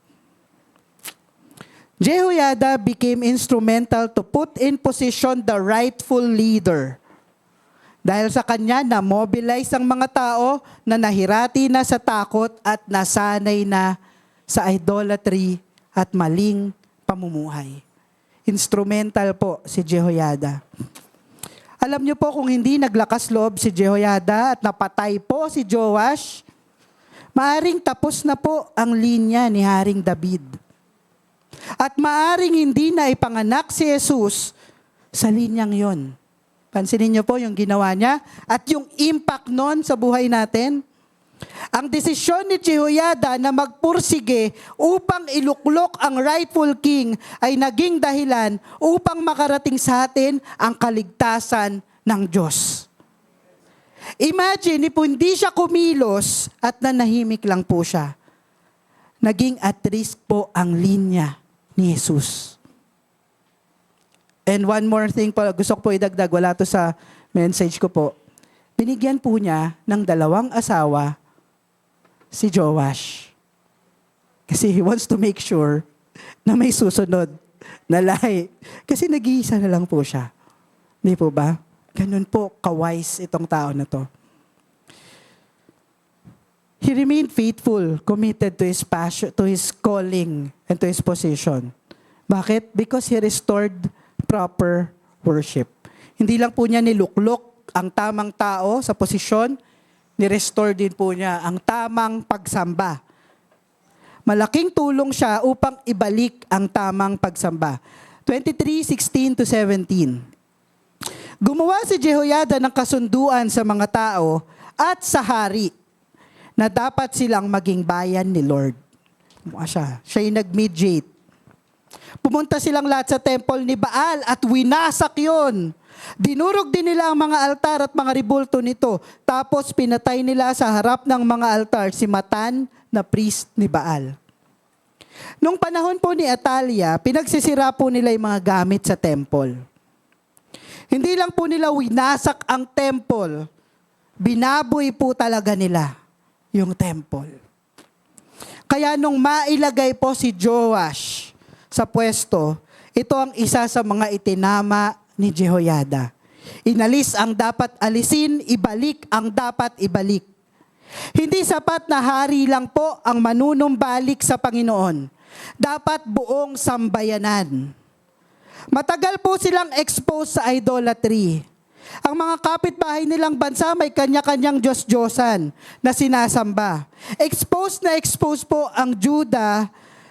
Jehoiada became instrumental to put in position the rightful leader. Dahil sa kanya, na-mobilize ang mga tao na nahirati na sa takot at nasanay na sa idolatry at maling pamumuhay. Instrumental po si Jehoiada. Alam niyo po, kung hindi naglakas loob si Jehoiada at napatay po si Joash, maaring tapos na po ang linya ni Haring David. At maaring hindi na ipanganak si Jesus sa linyang yon. Pansinin niyo po yung ginawa niya at yung impact nun sa buhay natin. Ang desisyon ni Jehoiada na magpursige upang iluklok ang rightful king ay naging dahilan upang makarating sa atin ang kaligtasan ng Diyos. Imagine, if hindi siya kumilos at nanahimik lang po siya, naging at risk po ang linya ni Jesus. And one more thing po, gusto ko po idagdag, wala to sa message ko po. Binigyan po niya ng 2 asawa si Joash. Kasi he wants to make sure na may susunod na lahi. Kasi nag-iisa na lang po siya. Hindi po ba? Ganun po ka-wise itong tao na to. He remained faithful, committed to his passion, to his calling, and to his position. Bakit? Because he restored proper worship. Hindi lang po niya niluklok ang tamang tao sa posisyon, ni-restore din po niya ang tamang pagsamba. Malaking tulong siya upang ibalik ang tamang pagsamba. 23:16-17. Gumawa si Jehoiada ng kasunduan sa mga tao at sa hari na dapat silang maging bayan ni Lord. Siya yung nag-mediate. Pumunta silang lahat sa temple ni Baal at winasak yun. Dinurog din nila ang mga altar at mga ribulto nito. Tapos pinatay nila sa harap ng mga altar si Matan na priest ni Baal. Nung panahon po ni Atalia, pinagsisira po nila yung mga gamit sa temple. Hindi lang po nila winasak ang temple, binaboy po talaga nila yung temple. Kaya nung mailagay po si Joash sa pwesto, ito ang isa sa mga itinama ni Jehoiada. Inalis ang dapat alisin, ibalik ang dapat ibalik. Hindi sapat na hari lang po ang manunumbalik sa Panginoon. Dapat buong sambayanan. Matagal po silang exposed sa idolatry. Ang mga kapitbahay nilang bansa may kanya-kanyang Diyos-Diyosan na sinasamba. Exposed na exposed po ang Juda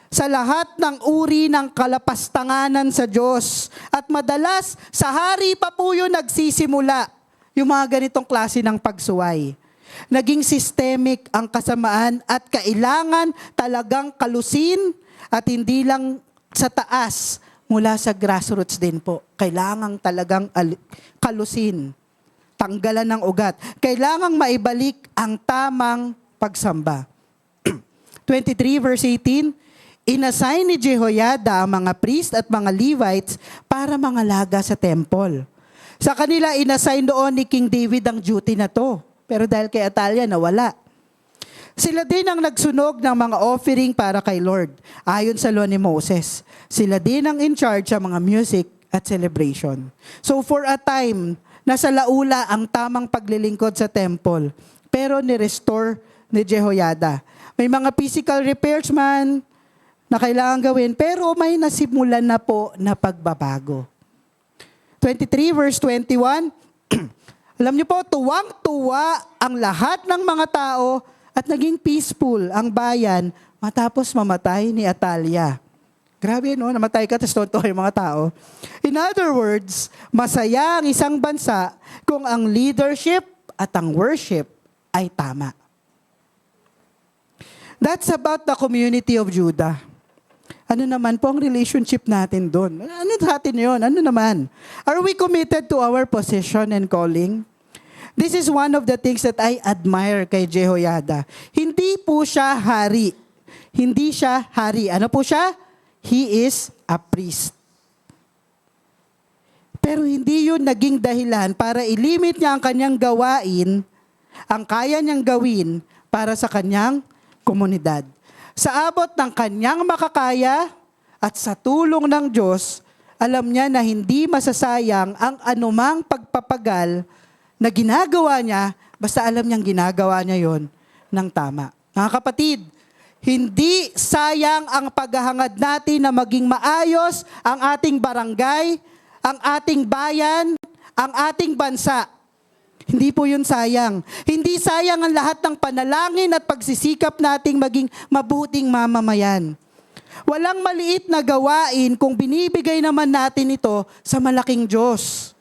sa lahat ng uri ng kalapastanganan sa Diyos. At madalas, sa hari pa po yun nagsisimula yung mga ganitong klase ng pagsuway. Naging systemic ang kasamaan at kailangan talagang kalusin at hindi lang sa taas, mula sa grassroots din po. Kailangan talagang kalusin, tanggalan ng ugat. Kailangang maibalik ang tamang pagsamba. 23 verse 18, inassign ni Jehoiada ang mga priest at mga Levites para mangalaga sa temple. Sa kanila, inassign doon ni King David ang duty na to. Pero dahil kay Atalia, nawala. Sila din ang nagsunog ng mga offering para kay Lord, ayon sa law ni Moses. Sila din ang in charge sa mga music at celebration. So for a time, nasa laula ang tamang paglilingkod sa temple, pero ni-restore ni Jehoiada. May mga physical repairs man na kailangan gawin, pero may nasimulan na po na pagbabago. 23 verse 21, alam niyo po, tuwang-tuwa ang lahat ng mga tao at naging peaceful ang bayan matapos mamatay ni Atalia. Grabe, no? Namatay ka, tapos tonto yung mga tao. In other words, masaya ang isang bansa kung ang leadership at ang worship ay tama. That's about the community of Judah. Ano naman po ang relationship natin doon? Ano sa atin yun? Ano naman? Are we committed to our position and calling? This is one of the things that I admire kay Jehoiada. Hindi po siya hari. Hindi siya hari. Ano po siya? He is a priest. Pero hindi yun naging dahilan para ilimit niya ang kanyang gawain, ang kaya niyang gawin para sa kanyang komunidad. Sa abot ng kanyang makakaya at sa tulong ng Diyos, alam niya na hindi masasayang ang anumang pagpapagal na ginagawa niya, basta alam niyang ginagawa niya yon ng tama. Mga kapatid, hindi sayang ang paghahangad natin na maging maayos ang ating barangay, ang ating bayan, ang ating bansa. Hindi po yun sayang. Hindi sayang ang lahat ng panalangin at pagsisikap nating maging mabuting mamamayan. Walang maliit na gawain kung binibigay naman natin ito sa malaking Diyos.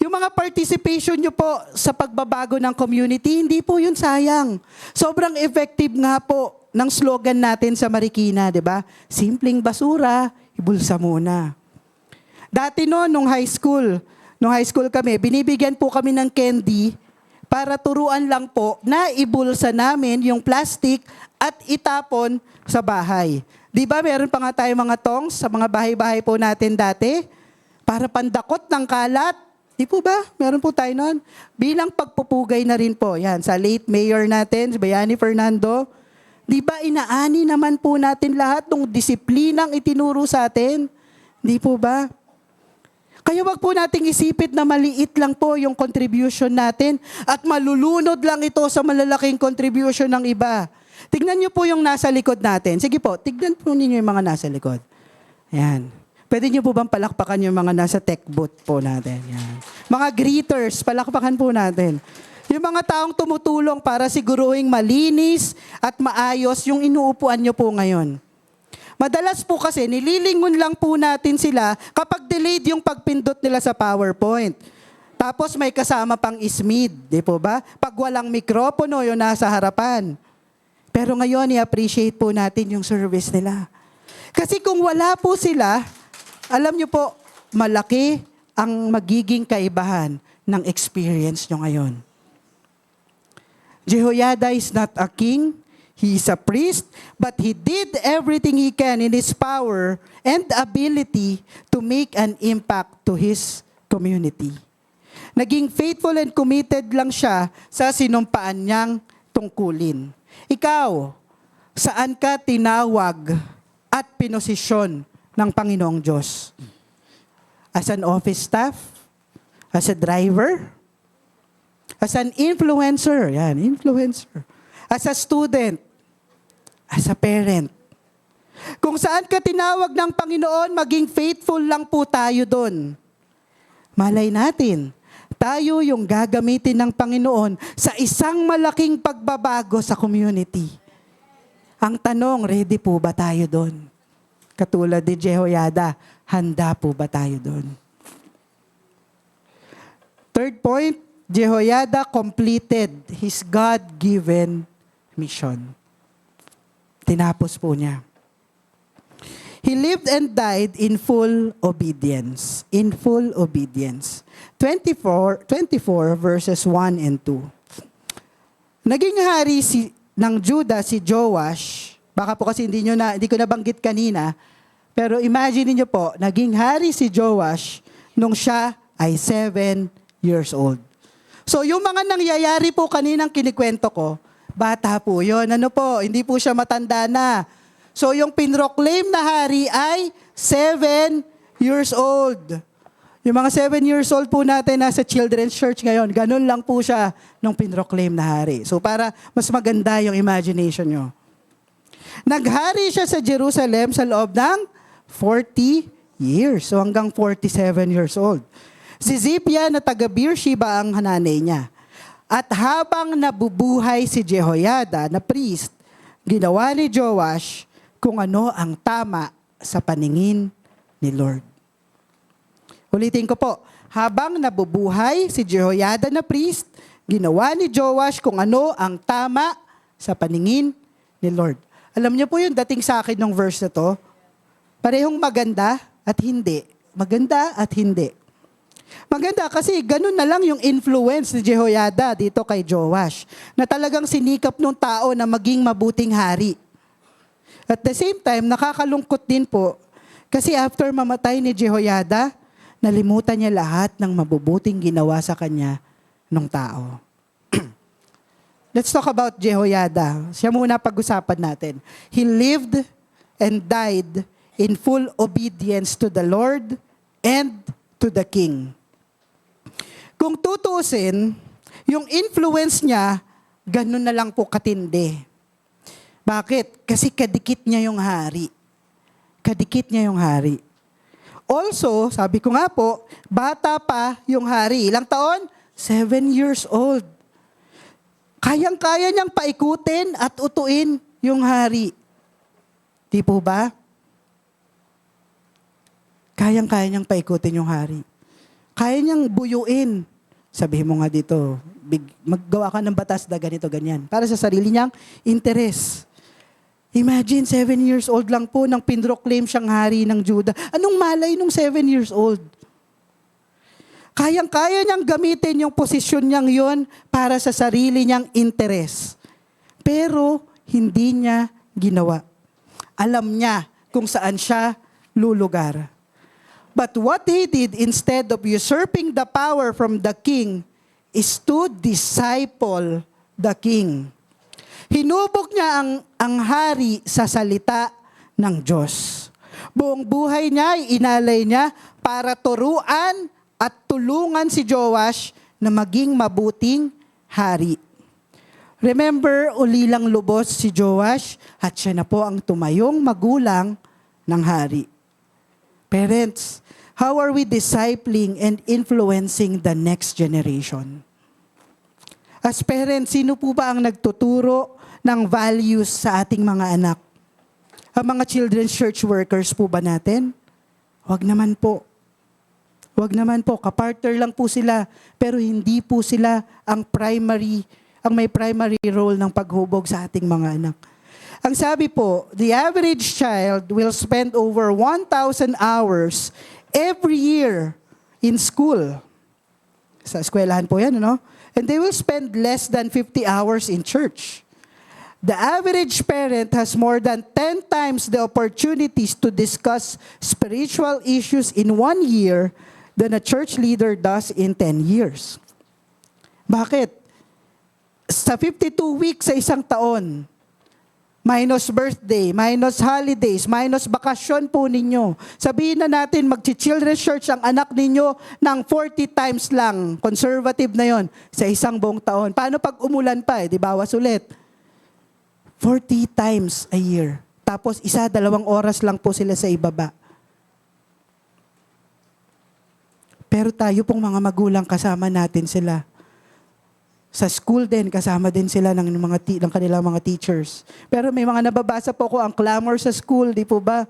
Yung mga participation nyo po sa pagbabago ng community, hindi po yun sayang. Sobrang effective nga po ng slogan natin sa Marikina, di ba? Simpleng basura, ibulsa muna. Dati nung high school kami, binibigyan po kami ng candy para turuan lang po na ibulsa namin yung plastic at itapon sa bahay. Di ba meron pa nga tayo mga tongs sa mga bahay-bahay po natin dati? Para pandakot ng kalat. Di po ba? Meron po tayo nun. Bilang pagpupugay na rin po. Yan, sa late mayor natin, si Bayani Fernando. Di ba inaani naman po natin lahat ng disiplinang itinuro sa atin? Di po ba? Kaya wag po nating isipit na maliit lang po yung contribution natin at malulunod lang ito sa malalaking contribution ng iba. Tignan niyo po yung nasa likod natin. Sige po, tignan po ninyo yung mga nasa likod. Ayan. Pwede niyo po bang palakpakan yung mga nasa tech booth po natin? Yan. Mga greeters, palakpakan po natin. Yung mga taong tumutulong para siguruhing malinis at maayos yung inuupuan niyo po ngayon. Madalas po kasi nililingon lang po natin sila kapag delayed yung pagpindot nila sa PowerPoint. Tapos may kasama pang ismid, di po ba? Pag walang mikropono, yung nasa harapan. Pero ngayon, i-appreciate po natin yung service nila. Kasi kung wala po sila, alam niyo po, malaki ang magiging kaibahan ng experience nyo ngayon. Jehoiada is not a king. He is a priest, but he did everything he can in his power and ability to make an impact to his community. Naging faithful and committed lang siya sa sinumpaan niyang tungkulin. Ikaw, saan ka tinawag at pinosisyon ng Panginoong Diyos? As an office staff? As a driver? As an influencer? Yan, influencer. As a student? As a parent? Kung saan ka tinawag ng Panginoon, maging faithful lang po tayo doon. Malay natin, tayo yung gagamitin ng Panginoon sa isang malaking pagbabago sa community. Ang tanong, ready po ba tayo doon? Katulad ni Jehoiada, handa po ba tayo doon? Third point, Jehoiada completed his God-given mission. Tinapos po niya. He lived and died in full obedience. In full obedience. 24 verses 1 and 2. Naging hari ng Judah si Joash. Baka po kasi hindi ko nabanggit kanina. Pero imagine niyo po, naging hari si Joash nung siya ay 7 years old. So yung mga nangyayari po kaninang kinikwento ko, bata po yun. Ano po, hindi po siya matanda na. So yung pinroclaim na hari ay 7 years old. Yung mga 7 years old po natin nasa children's church ngayon, ganun lang po siya nung pinroclaim na hari. So para mas maganda yung imagination nyo. Naghari siya sa Jerusalem sa loob ng 40 years. So hanggang 47 years old. Si Zipia na taga Beersheba ang nanay niya. At habang nabubuhay si Jehoiada na priest, ginawa ni Joash kung ano ang tama sa paningin ni Lord. Ulitin ko po, habang nabubuhay si Jehoiada na priest, ginawa ni Joash kung ano ang tama sa paningin ni Lord. Alam niyo po yung dating sa akin ng verse na to, parehong maganda at hindi. Maganda at hindi. Maganda kasi ganun na lang yung influence ni Jehoiada dito kay Joash, na talagang sinikap ng tao na maging mabuting hari. At the same time, nakakalungkot din po, kasi after mamatay ni Jehoiada, nalimutan niya lahat ng mabubuting ginawa sa kanya ng tao. Let's talk about Jehoiada. Siya muna pag-usapan natin. He lived and died in full obedience to the Lord and to the king. Kung tutuusin, yung influence niya, ganun na lang po katindi. Bakit? Kasi kadikit niya yung hari. Kadikit niya yung hari. Also, sabi ko nga po, bata pa yung hari. Ilang taon? 7 years old. Kayang-kaya niyang paikutin at utuin yung hari. Di po ba? Kayang-kaya niyang paikutin yung hari. Kaya niyang buyuin. Sabihin mo nga dito, maggawa ka ng batas na ganito, ganyan. Para sa sarili niyang interes. Imagine, 7 years old lang po nang pinroclaim siyang hari ng Judah. Anong malay nung 7 years old? Kayang-kaya niyang gamitin yung posisyon niyang yon para sa sarili niyang interes. Pero hindi niya ginawa. Alam niya kung saan siya lulugar. But what he did, instead of usurping the power from the king, is to disciple the king. Hinubog niya ang hari sa salita ng Diyos. Buong buhay niya, inalay niya para turuan at tulungan si Joash na maging mabuting hari. Remember, ulilang lubos si Joash at siya na po ang tumayong magulang ng hari. Parents, how are we discipling and influencing the next generation? As parents, sino po ba ang nagtuturo ng values sa ating mga anak? Ang mga children's church workers po ba natin? Huwag naman po. Huwag naman po. Kapartner lang po sila. Pero hindi po sila ang may primary role ng paghubog sa ating mga anak. Ang sabi po, the average child will spend over 1,000 hours every year in school. Sa eskwelahan po yan, ano? And they will spend less than 50 hours in church. The average parent has more than 10 times the opportunities to discuss spiritual issues in 1 year than a church leader does in 10 years. Bakit? Sa 52 weeks sa isang taon, minus birthday, minus holidays, minus bakasyon po ninyo. Sabihin na natin, mag-children's church ang anak ninyo ng 40 times lang. Conservative na yon sa isang buong taon. Paano pag umulan pa di bawas ulit? 40 times a year. Tapos 1-2 oras lang po sila sa ibaba. Pero tayo pong mga magulang, kasama natin sila. Sa school din, kasama din sila ng kanilang mga teachers. Pero may mga nababasa po ko, ang clamor sa school, di po ba?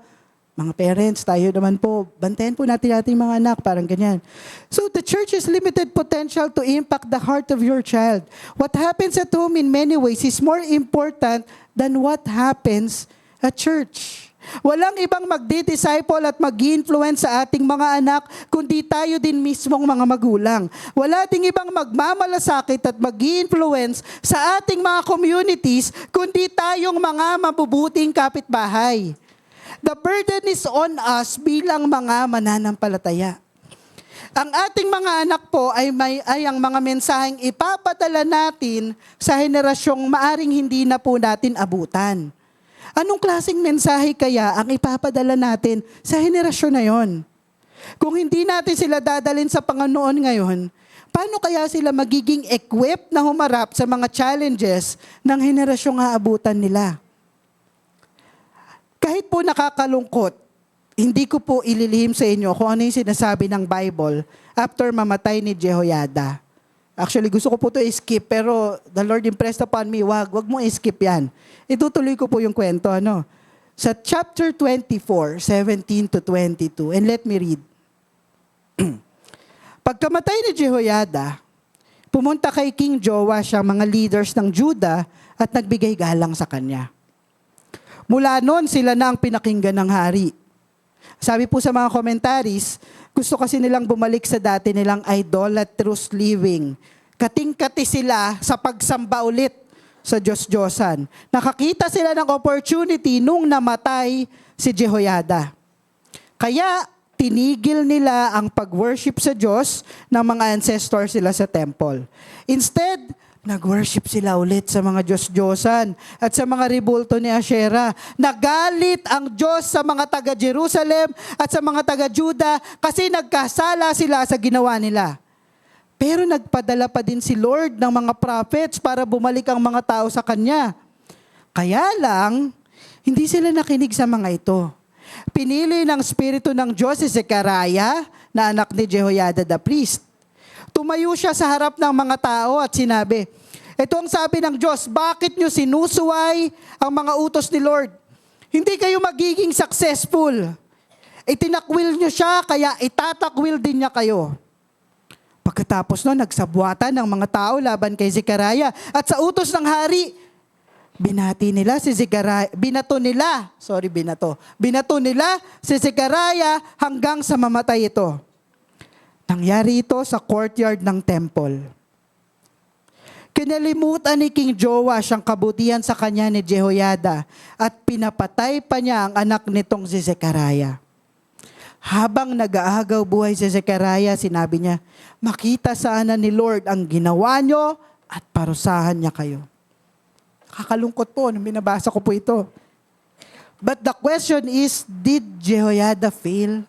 Mga parents, tayo naman po, bantayan po natin ating mga anak, parang ganyan. So the church has limited potential to impact the heart of your child. What happens at home in many ways is more important than what happens at church. Walang ibang magdi-disciple at mag-influence sa ating mga anak, kundi tayo din mismong mga magulang. Wala ding ibang magmamalasakit at mag-influence sa ating mga communities, kundi tayong mga mabubuting kapitbahay. The burden is on us bilang mga mananampalataya. Ang ating mga anak po ay ang mga mensaheng ipapadala natin sa henerasyong maaring hindi na po natin abutan. Anong klaseng mensahe kaya ang ipapadala natin sa henerasyon na yon? Kung hindi natin sila dadalhin sa Panginoon ngayon, paano kaya sila magiging equipped na humarap sa mga challenges ng henerasyong aabutan nila? Kahit po nakakalungkot, hindi ko po ililihim sa inyo kung ano yung sinasabi ng Bible after mamatay ni Jehoiada. Actually, gusto ko po ito i-skip, pero the Lord impressed upon me, wag mo i-skip yan. Itutuloy ko po yung kwento. Sa chapter 24, 17 to 22, and let me read. Pagkamatay ni Jehoiada, pumunta kay King Joash ang mga leaders ng Judah at nagbigay galang sa kanya. Mula noon, sila na ang pinakinggan ng hari. Sabi po sa mga commentaries, gusto kasi nilang bumalik sa dati nilang idolatrous living. Kating-kati sila sa pagsamba ulit sa Diyos-Diyosan. Nakakita sila ng opportunity nung namatay si Jehoiada. Kaya tinigil nila ang pag-worship sa Diyos ng mga ancestors sila sa temple. Instead, nag-worship sila ulit sa mga Diyos-Diyosan at sa mga ribulto ni Asherah. Nagalit ang Diyos sa mga taga-Jerusalem at sa mga taga-Juda kasi nagkasala sila sa ginawa nila. Pero nagpadala pa din si Lord ng mga prophets para bumalik ang mga tao sa Kanya. Kaya lang, hindi sila nakinig sa mga ito. Pinili ng Espiritu ng Diyos si Zechariah, na anak ni Jehoiada the priest. Tumayo siya sa harap ng mga tao at sinabi, ito ang sabi ng Diyos, bakit nyo sinusuway ang mga utos ni Lord? Hindi kayo magiging successful. Itinakwil nyo siya, kaya itatakwil din niya kayo. Pagkatapos nun, nagsabuatan ng mga tao laban kay Zechariah at sa utos ng hari, binato nila si Zechariah hanggang sa mamatay ito. Nangyari ito sa courtyard ng temple. Kinalimutan ni King Joash ang kabutihan sa kanya ni Jehoiada at pinapatay pa niya ang anak nitong si Zechariah. Habang nag-aagaw buhay si Zechariah, sinabi niya, makita sana ni Lord ang ginawa niyo at parusahan niya kayo. Kakalungkot po nung binabasa ko po ito. But the question is, did Jehoiada fail?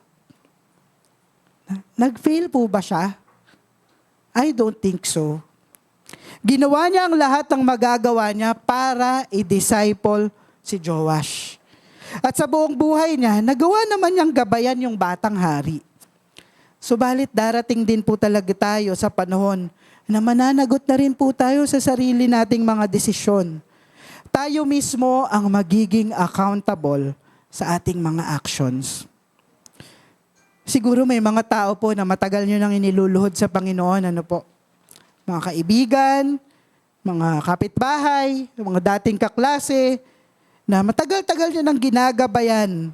Nag-fail po ba siya? I don't think so. Ginawa niya ang lahat ng magagawa niya para i-disciple si Joash. At sa buong buhay niya, nagawa naman niyang gabayan yung batang hari. Subalit darating din po talaga tayo sa panahon na mananagot na rin po tayo sa sarili nating mga desisyon. Tayo mismo ang magiging accountable sa ating mga actions. Siguro may mga tao po na matagal nyo nang iniluluhod sa Panginoon, mga kaibigan, mga kapitbahay, mga dating kaklase, na matagal-tagal nyo nang ginagabayan.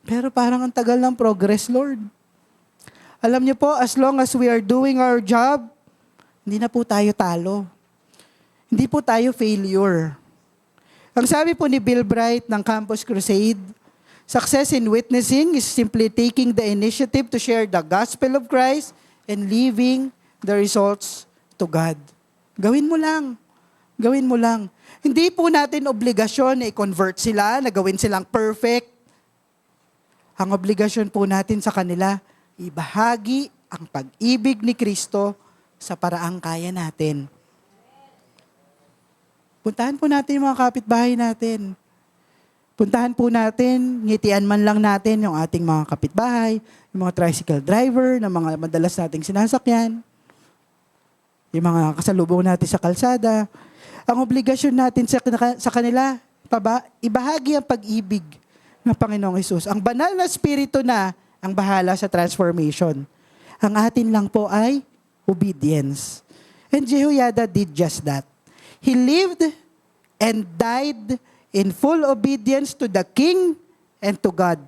Pero parang ang tagal ng progress, Lord. Alam nyo po, as long as we are doing our job, hindi na po tayo talo. Hindi po tayo failure. Ang sabi po ni Bill Bright ng Campus Crusade, success in witnessing is simply taking the initiative to share the gospel of Christ and leaving the results to God. Gawin mo lang. Gawin mo lang. Hindi po natin obligasyon na i-convert sila, na gawin silang perfect. Ang obligasyon po natin sa kanila, ibahagi ang pag-ibig ni Kristo sa paraang kaya natin. Puntahan po natin yung mga kapitbahay natin. Puntahan po natin, ngitian man lang natin yung ating mga kapitbahay, yung mga tricycle driver, na mga madalas nating sinasakyan, yung mga kasalubong natin sa kalsada. Ang obligasyon natin sa kanila, ibahagi ang pag-ibig ng Panginoong Hesus. Ang banal na spirito na ang bahala sa transformation. Ang atin lang po ay obedience. And Jehoiada did just that. He lived and died in full obedience to the king and to God.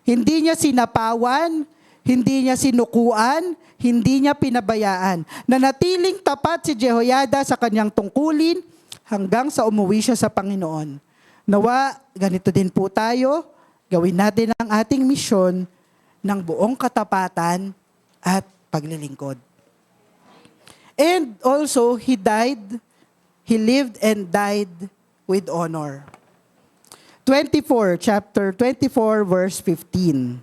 Hindi niya sinapawan, hindi niya sinukuan, hindi niya pinabayaan. Nanatiling tapat si Jehoiada sa kanyang tungkulin hanggang sa umuwi siya sa Panginoon. Nawa, ganito din po tayo, gawin natin ang ating misyon ng buong katapatan at paglilingkod. And also, he lived and died with honor. Chapter 24, verse 15.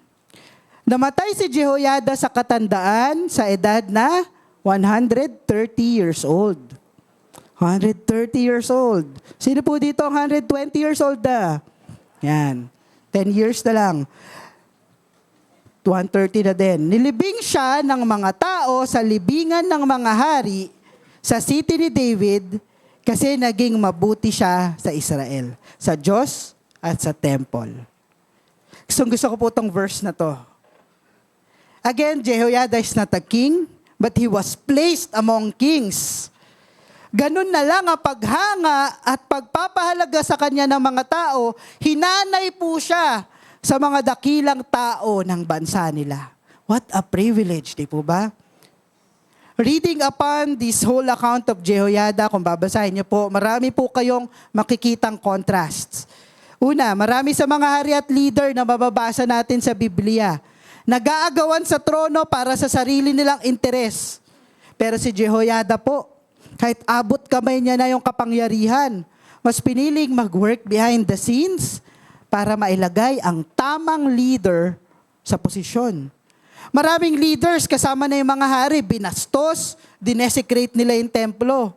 Namatay si Jehoiada sa katandaan sa edad na 130 years old. 130 years old. Sino po dito ang 120 years old na? Yan. 10 years na lang. 130 na din. Nilibing siya ng mga tao sa libingan ng mga hari sa city ni David kasi naging mabuti siya sa Israel, sa Diyos at sa temple. Gusto ko po itong verse na to. Again, Jehoiada is not a king, but he was placed among kings. Ganun na lang ang paghanga at pagpapahalaga sa kanya ng mga tao, hinanay po siya sa mga dakilang tao ng bansa nila. What a privilege, di po ba? Reading upon this whole account of Jehoiada, kung babasahin niyo po, marami po kayong makikitang contrasts. Una, marami sa mga hari at leader na mababasa natin sa Biblia, nag-aagawan sa trono para sa sarili nilang interes. Pero si Jehoiada po, kahit abot kamay niya na yung kapangyarihan, mas piniling mag-work behind the scenes para mailagay ang tamang leader sa posisyon. Maraming leaders, kasama na yung mga hari, binastos, dinesecrate nila yung templo.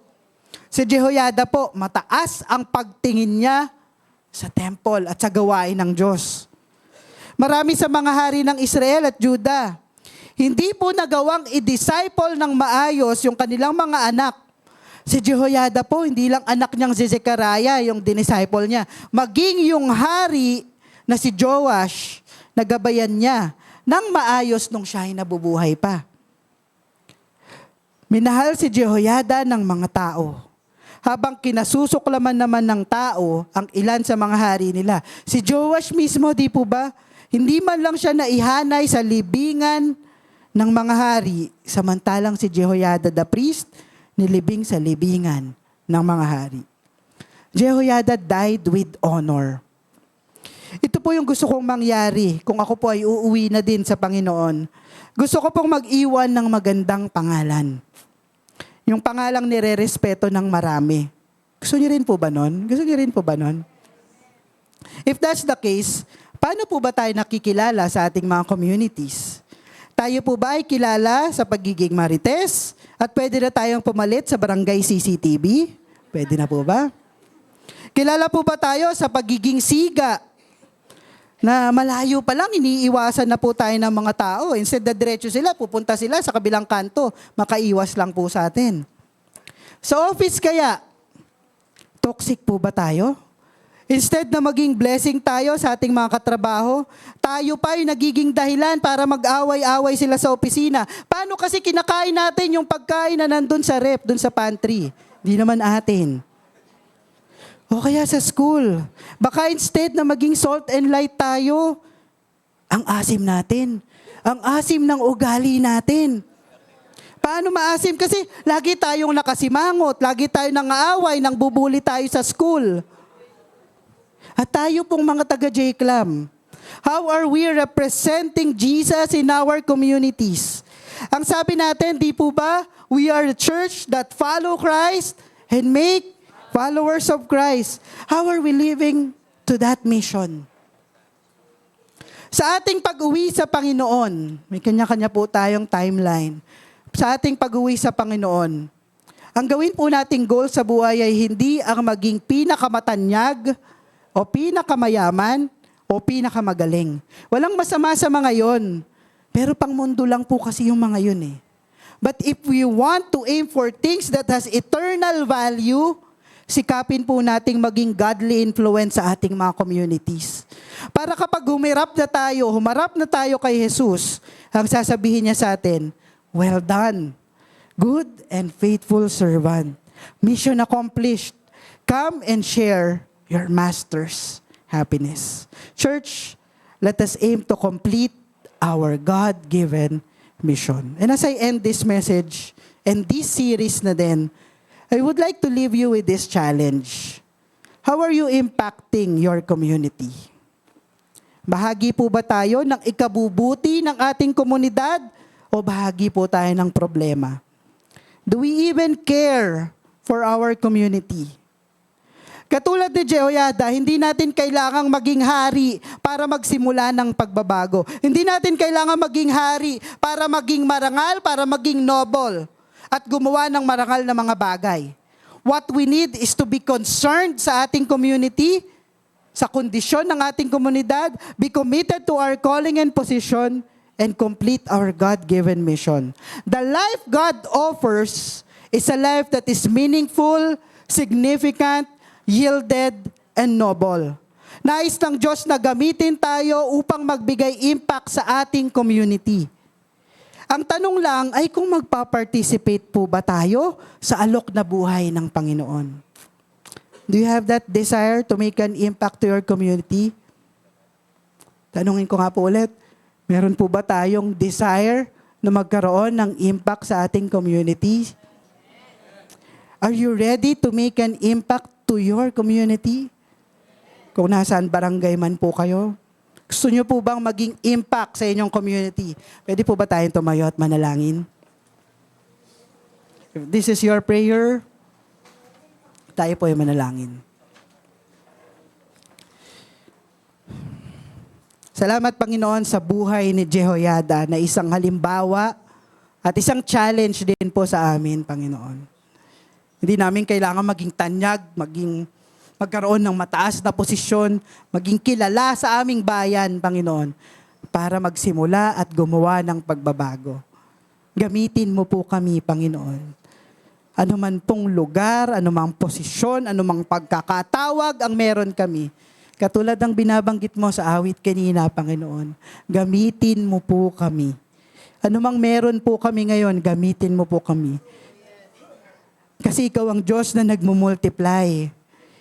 Si Jehoiada po, mataas ang pagtingin niya sa temple at sa gawain ng Diyos. Marami sa mga hari ng Israel at Juda, hindi po nagawang i-disciple ng maayos yung kanilang mga anak. Si Jehoiada po, hindi lang anak niyang si Zechariah yung dinisciple niya. Maging yung hari na si Joash, nagabayan niya nang maayos nung siya ay nabubuhay pa. Minahal si Jehoiada ng mga tao. Habang kinasusuklaman naman ng tao ang ilan sa mga hari nila. Si Joash mismo, di po ba? Hindi man lang siya naihanay sa libingan ng mga hari, samantalang si Jehoiada the priest, nilibing sa libingan ng mga hari. Jehoiada died with honor. Ito po yung gusto kong mangyari kung ako po ay uuwi na din sa Panginoon. Gusto ko pong mag-iwan ng magandang pangalan. Yung pangalang nire-respeto ng marami. Gusto niyo rin po ba nun? Gusto niyo rin po ba nun? If that's the case, paano po ba tayo nakikilala sa ating mga communities? Tayo po ba ay kilala sa pagiging marites? At pwede na tayong pumalit sa barangay CCTV? Pwede na po ba? Kilala po ba tayo sa pagiging siga? Na malayo pa lang, iniiwasan na po tayo ng mga tao. Instead na diretso sila, pupunta sila sa kabilang kanto. Makaiwas lang po sa atin. Sa office kaya, toxic po ba tayo? Instead na maging blessing tayo sa ating mga katrabaho, tayo pa yung nagiging dahilan para mag-away-away sila sa opisina. Paano kasi kinakain natin yung pagkain na nandun sa rep, dun sa pantry? Di naman atin. O kaya sa school, baka instead na maging salt and light tayo, ang asim natin. Ang asim ng ugali natin. Paano maasim? Kasi lagi tayong nakasimangot, lagi tayong nangaaway, nang bubuli tayo sa school. At tayo pong mga taga-JCLAM, how are we representing Jesus in our communities? Ang sabi natin, di po ba, we are a church that follow Christ and make followers of Christ. How are we living to that mission? Sa ating pag-uwi sa Panginoon, may kanya-kanya po tayong timeline. Sa ating pag-uwi sa Panginoon, ang gawin po nating goal sa buhay ay hindi ang maging pinakamatanyag o pinakamayaman o pinakamagaling. Walang masama sa mga yon. Pero pang mundo lang po kasi yung mga yun eh. But if we want to aim for things that has eternal value, sikapin po nating maging godly influence sa ating mga communities. Para kapag humarap na tayo kay Jesus, ang sasabihin niya sa atin, well done, good and faithful servant. Mission accomplished. Come and share your master's happiness. Church, let us aim to complete our God-given mission. And as I end this message and this series na din, I would like to leave you with this challenge. How are you impacting your community? Bahagi po ba tayo ng ikabubuti ng ating komunidad o bahagi po tayo ng problema? Do we even care for our community? Katulad ni Jehoiada, hindi natin kailangang maging hari para magsimula ng pagbabago. Hindi natin kailangang maging hari para maging marangal, para maging noble at gumawa ng marangal na mga bagay. What we need is to be concerned sa ating community, sa kondisyon ng ating komunidad, be committed to our calling and position, and complete our God-given mission. The life God offers is a life that is meaningful, significant, yielded, and noble. Nais ng Diyos na gamitin tayo upang magbigay impact sa ating community. Ang tanong lang ay kung magpa-participate po ba tayo sa alok na buhay ng Panginoon. Do you have that desire to make an impact to your community? Tanungin ko nga po ulit, meron po ba tayong desire na magkaroon ng impact sa ating community? Are you ready to make an impact to your community? Kung nasaan barangay man po kayo, gusto nyo po bang maging impact sa inyong community? Pwede po ba tayong tumayo at manalangin? If this is your prayer, tayo po ay manalangin. Salamat, Panginoon, sa buhay ni Jehoiada na isang halimbawa at isang challenge din po sa amin, Panginoon. Hindi namin kailangan maging tanyag, magkaroon ng mataas na posisyon, maging kilala sa aming bayan, Panginoon, para magsimula at gumawa ng pagbabago. Gamitin mo po kami, Panginoon. Ano man pong lugar, ano mang posisyon, ano mang pagkakatawag ang meron kami. Katulad ng binabanggit mo sa awit kanina, Panginoon, gamitin mo po kami. Ano mang meron po kami ngayon, gamitin mo po kami. Kasi ikaw ang Diyos na nagmumultiply.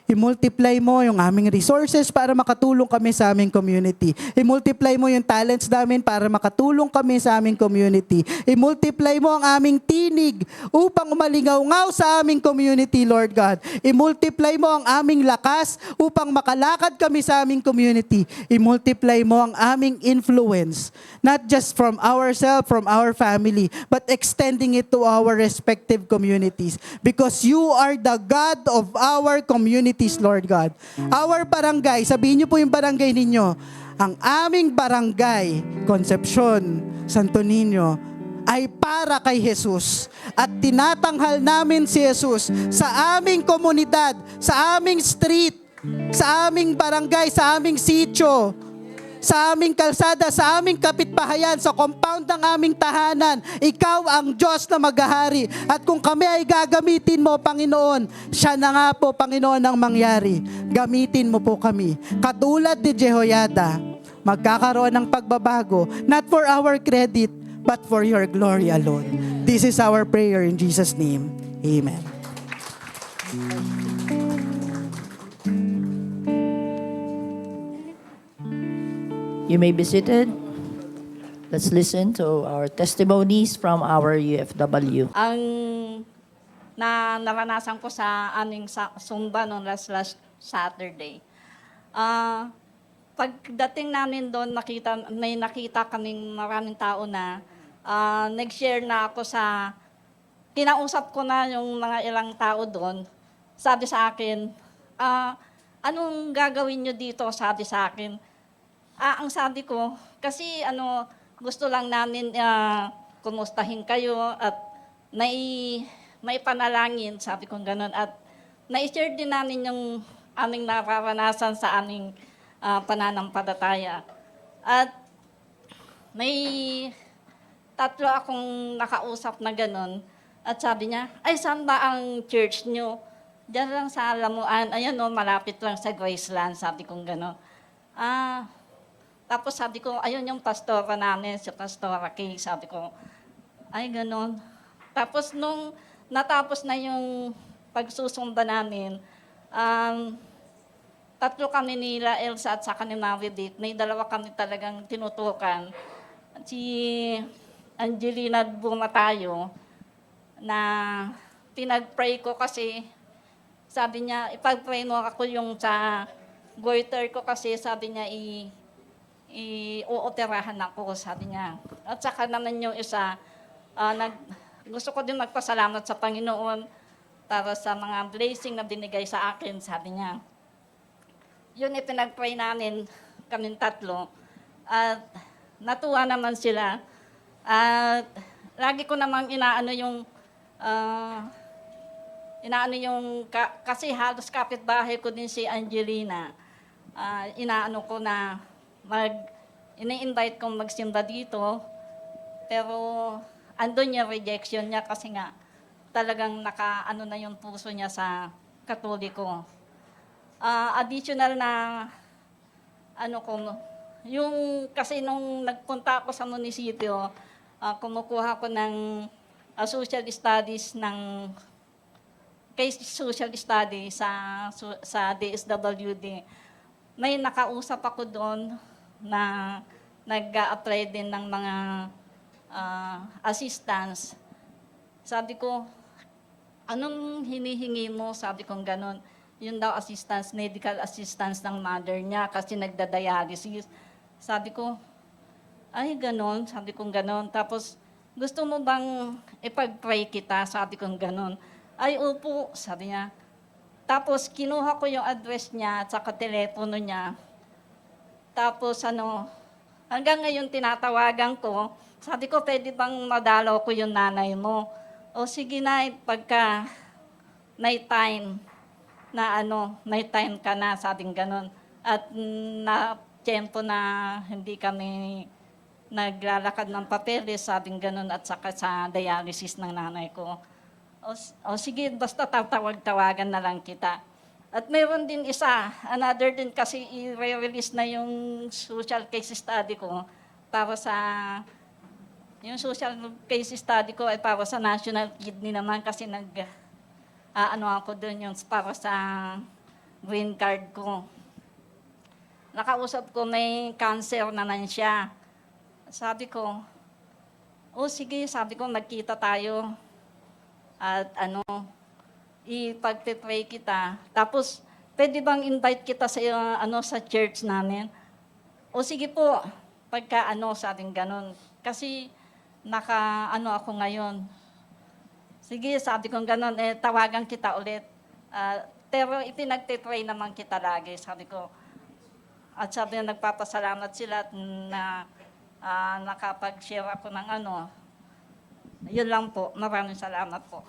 I-multiply mo yung aming resources para makatulong kami sa aming community. I-multiply mo yung talents namin para makatulong kami sa aming community. I-multiply mo ang aming tinig upang umalingaw-ngaw sa aming community, Lord God. I-multiply mo ang aming lakas upang makalakad kami sa aming community. I-multiply mo ang aming influence, not just from ourselves, from our family, but extending it to our respective communities. Because you are the God of our community, Lord God. Our barangay, sabihin niyo po yung barangay ninyo, ang aming barangay, Concepcion, Santo Niño, ay para kay Jesus. At tinatanghal namin si Jesus sa aming komunidad, sa aming street, sa aming barangay, sa aming sitio, sa aming kalsada, sa aming kapitbahayan, sa compound ng aming tahanan. Ikaw ang Diyos na maghahari. At kung kami ay gagamitin mo, Panginoon, siya na nga po, Panginoon, ang mangyari. Gamitin mo po kami. Katulad ni Jehoiada, magkakaroon ng pagbabago, not for our credit, but for your glory alone. This is our prayer in Jesus' name. Amen. You may be seated. Let's listen to our testimonies from our UFW. Ang naranasan ko sa aming sumba noong last Saturday. Pagdating namin doon, may nakita kaming maraming tao na nag-share na ako kinausap ko na yung mga ilang tao doon. Sabi sa akin, anong gagawin nyo dito? Sabi sa akin. Ang sabi ko, kasi gusto lang namin kumustahin kayo at may panalangin, sabi ko gano'n. At na-share din namin yung aming nararanasan sa aming pananampalataya. At may 3 akong nakausap na gano'n. At sabi niya, ay, saan ba ang church nyo? Diyan lang sa Lamuan. Ayan malapit lang sa Graceland. Sabi kong gano'n. Tapos sabi ko, ayun yung pastora namin, si Pastora Kay. Sabi ko, ay, gano'n. Tapos nung natapos na yung pagsusumba namin, 3 kami nila, Elsa at saka ni Maridit. May 2 kami talagang tinutukan. Si Angelina Bumatayo, na pinag-pray ko kasi sabi niya, ipag-pray mo ako yung sa goiter ko kasi sabi niya, i-ooperahan ako, sabi niya. At saka naman yung isa, gusto ko din magpasalamat sa Panginoon para sa mga blessing na binigay sa akin, sabi niya. Yun ipinag-pray namin, kaming 3. At natuwa naman sila. At lagi ko namang kasi halos kapitbahay ko din si Angelina. Inaano ko na ini-invite kong magsimba dito. Pero andun yung rejection niya kasi nga talagang na yung puso niya sa Katoliko. Additional na kasi nung nagpunta ako sa munisipyo, kumukuha ko ng social studies case social study sa DSWD. May nakausap ako doon na nag-a-apply din ng mga assistance. Sabi ko, anong hinihingi mo? Sabi ko gano'n. Yun daw assistance, medical assistance ng mother niya kasi nagda-dialysis. Sabi ko, ay gano'n. Sabi ko gano'n. Tapos, gusto mo bang ipag-pray kita? Sabi ko gano'n. Ay, opo, sabi niya. Tapos, kinuha ko yung address niya at saka telepono niya. Tapos, hanggang ngayon tinatawagan ko. Sabi ko, pwede bang madalaw ko yung nanay mo? O sige na, pagka night time ka na, sabing gano'n. At tiyempo na hindi kami naglalakad ng papeles, sabing gano'n, at saka sa dialysis ng nanay ko. O sige, basta tawagan na lang kita. At mayroon din isa, another din kasi i-release na yung social case study ko para yung social case study ko ay para sa National Kidney naman kasi ako doon yung para sa green card ko. Nakausap ko may cancer naman siya. Sabi ko, sige, sabi ko, magkita tayo. At ipag-pray kita. Tapos, pwede bang invite kita sa church namin? O sige po, pagka sabing ganun. Kasi, ako ngayon. Sige, sabi ko ganun, tawagan kita ulit. Pero ipinag-pray naman kita lagi, sabi ko. At sabi na nagpapasalamat sila na nakapag-share ako ng Yun lang po. Maraming salamat po.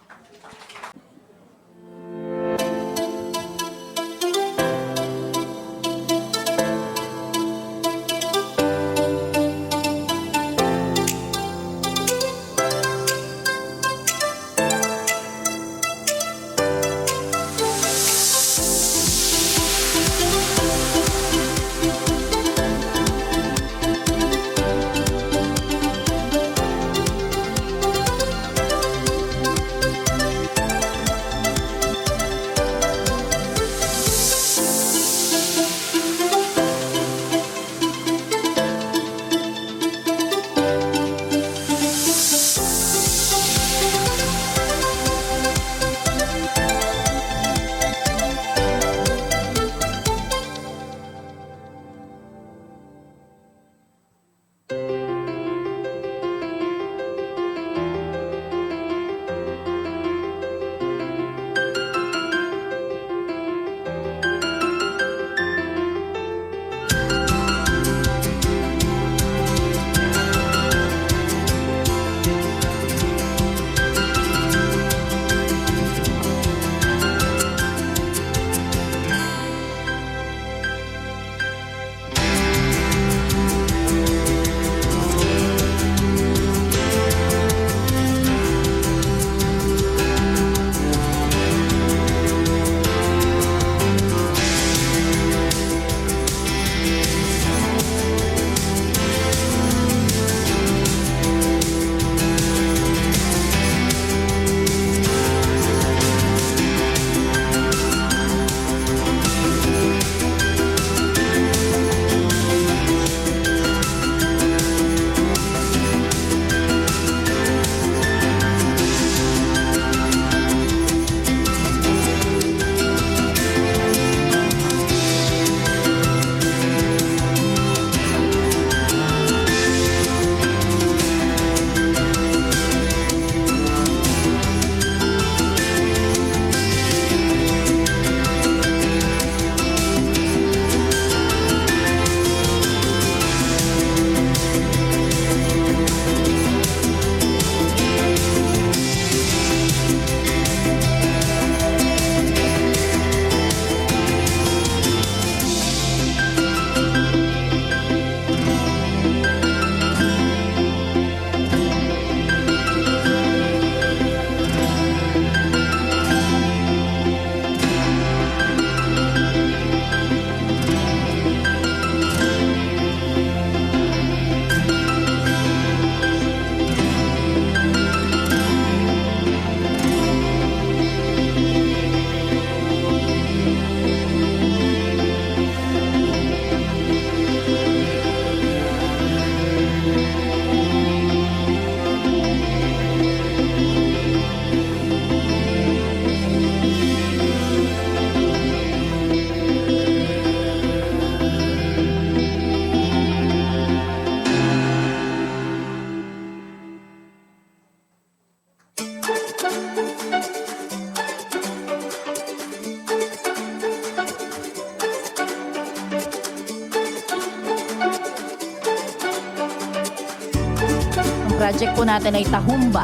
project po natin ay Tahumba.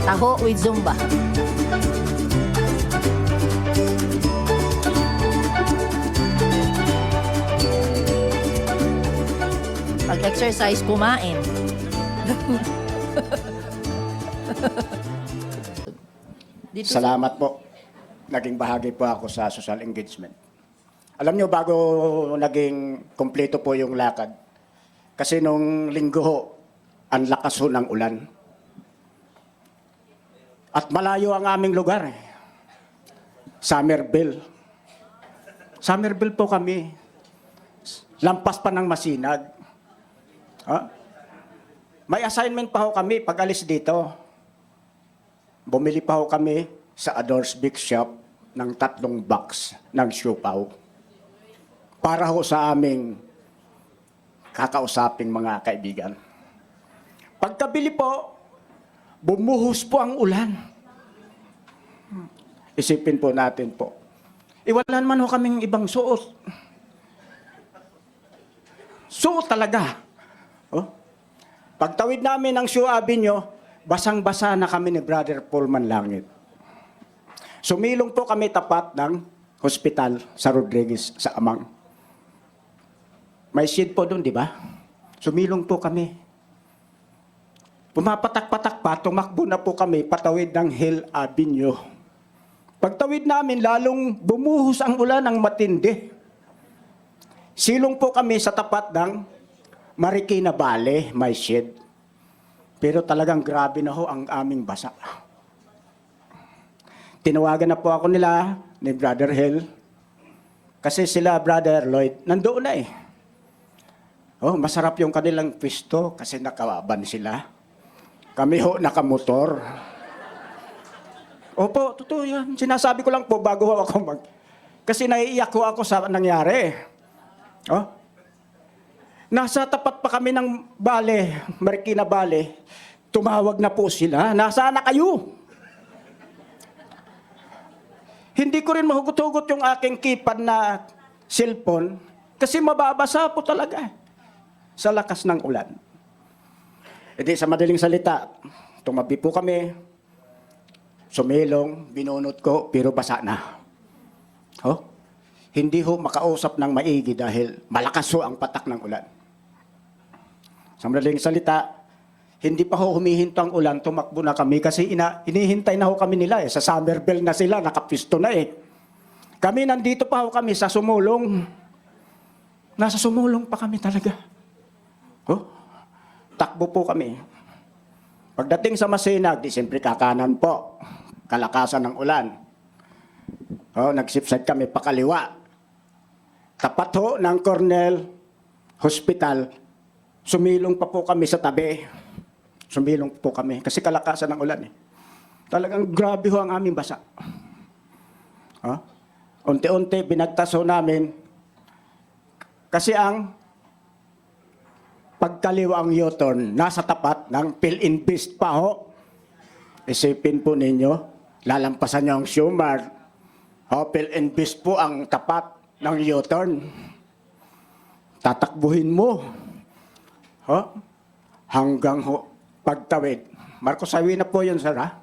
Taho with Zumba. Pag-exercise, kumain. Dito sa- Salamat po. Naging bahagi po ako sa social engagement. Alam nyo, bago naging kumpleto po yung lakad, kasi nung linggo ho, ang lakas ho ng ulan. At malayo ang aming lugar. Somerville. Somerville po kami. Lampas pa ng Masinag. Ha? May assignment pa ho kami pag alis dito. Bumili pa ho kami sa Ador's Big Shop ng 3 box ng siopaw. Para ho sa aming kakausaping mga kaibigan. Pagkabili po, bumuhos po ang ulan. Isipin po natin po. Iwalan man ho kaming ibang suot. Suot talaga. Oh? Pagtawid namin ng Shu Avenue, basang-basa na kami ni Brother Paul Manlangit. Sumilong po kami tapat ng hospital sa Rodriguez, sa Amang. May shade po doon, di ba? Sumilong po kami. Pumapatak-patak pa, tumakbo na po kami patawid ng Hill Avenue. Pagtawid namin, lalong bumuhos ang ulan ng matindi. Silong po kami sa tapat ng Marikina Valley, may shade. Pero talagang grabe na ho ang aming basa. Tinawagan na po ako nila ni Brother Hill. Kasi sila, Brother Lloyd, nandoon na eh. Oh, masarap yung kanilang pisto kasi nakaban sila. Kami ho, nakamotor. Opo, totoo yan. Sinasabi ko lang po bago ako Kasi naiiyak ko ako sa nangyari. Oh? Nasa tapat pa kami ng Bale, Marikina Bale. Tumawag na po sila. Nasaan na kayo? Hindi ko rin mahugot-hugot yung aking keypad na cellphone kasi mababasa po talaga sa lakas ng ulan. E di sa madaling salita, tumabi po kami, sumilong, binunot ko, pero basa na. Oh? Hindi ho makausap ng maigi dahil malakas ho ang patak ng ulan. Sa madaling salita, hindi pa ho humihinto ang ulan, tumakbo na kami kasi inihintay na ho kami nila eh. Sa Somerville na sila, nakapisto na eh. Kami nandito pa ho kami sa Sumulong. Nasa Sumulong pa kami talaga. Oh, takbo po kami. Pagdating sa Masinag, di siyempre kakanan po. Kalakasan ng ulan. Oh, nagsipsad kami pakaliwa. Tapat ho ng Cornell Hospital, sumilong pa po kami sa tabi. Sumilong po kami kasi kalakasan ng ulan eh. Talagang grabe ho ang aming basa. Oh? Unti-unti binagtas ho namin kasi ang pagkaliwa ang U-turn nasa tapat ng Phil-Invest pa ho. Isipin po ninyo, lalampasan niyo ang Schumer. Oh, Phil-Invest po ang tapat ng U-turn. Tatakbuhin mo. Oh? Hanggang pagtawid. Marcos Highway na po yun, sir, ha?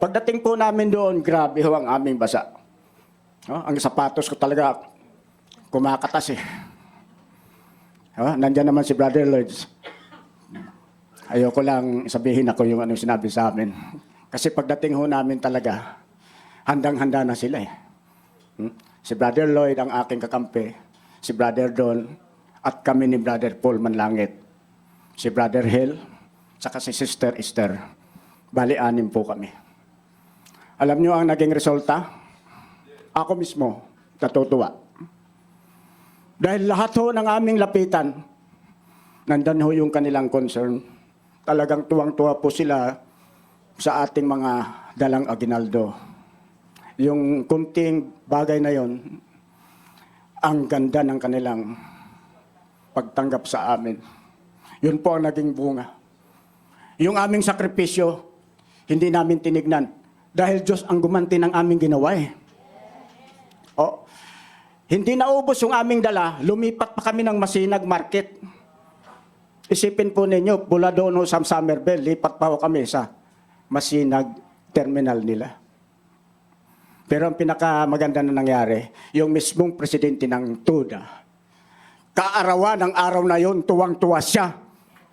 Pagdating po namin doon, grabe ho ang aming basa. Oh, ang sapatos ko talaga kumakatas eh. Oh, nandyan naman si Brother Lloyd. Ayoko lang sabihin ako yung ano sinabi sa amin. Kasi pagdating ho namin talaga, handang-handa na sila eh. Si Brother Lloyd ang aking kakampi, si Brother Don, at kami ni Brother Paul Manlangit. Si Brother Hill, saka si Sister Esther. Bali, 6 po kami. Alam nyo ang naging resulta? Ako mismo, natutuwa. Dahil lahat ho ng aming lapitan, nandan ho yung kanilang concern. Talagang tuwang-tuwa po sila sa ating mga dalang aginaldo. Yung kunting bagay na yon, ang ganda ng kanilang pagtanggap sa amin. Yun po ang naging bunga. Yung aming sakripisyo, hindi namin tinignan. Dahil Diyos ang gumanti ng aming ginawa eh. Oh, hindi naubos yung aming dala, lumipat pa kami ng Masinag Market. Isipin po ninyo, mula doon ho sa Somerville, lipat pa ho kami sa Masinag terminal nila. Pero ang pinakamaganda na nangyari, yung mismong presidente ng TUDA, kaarawan ng araw na yon, tuwang-tuwa siya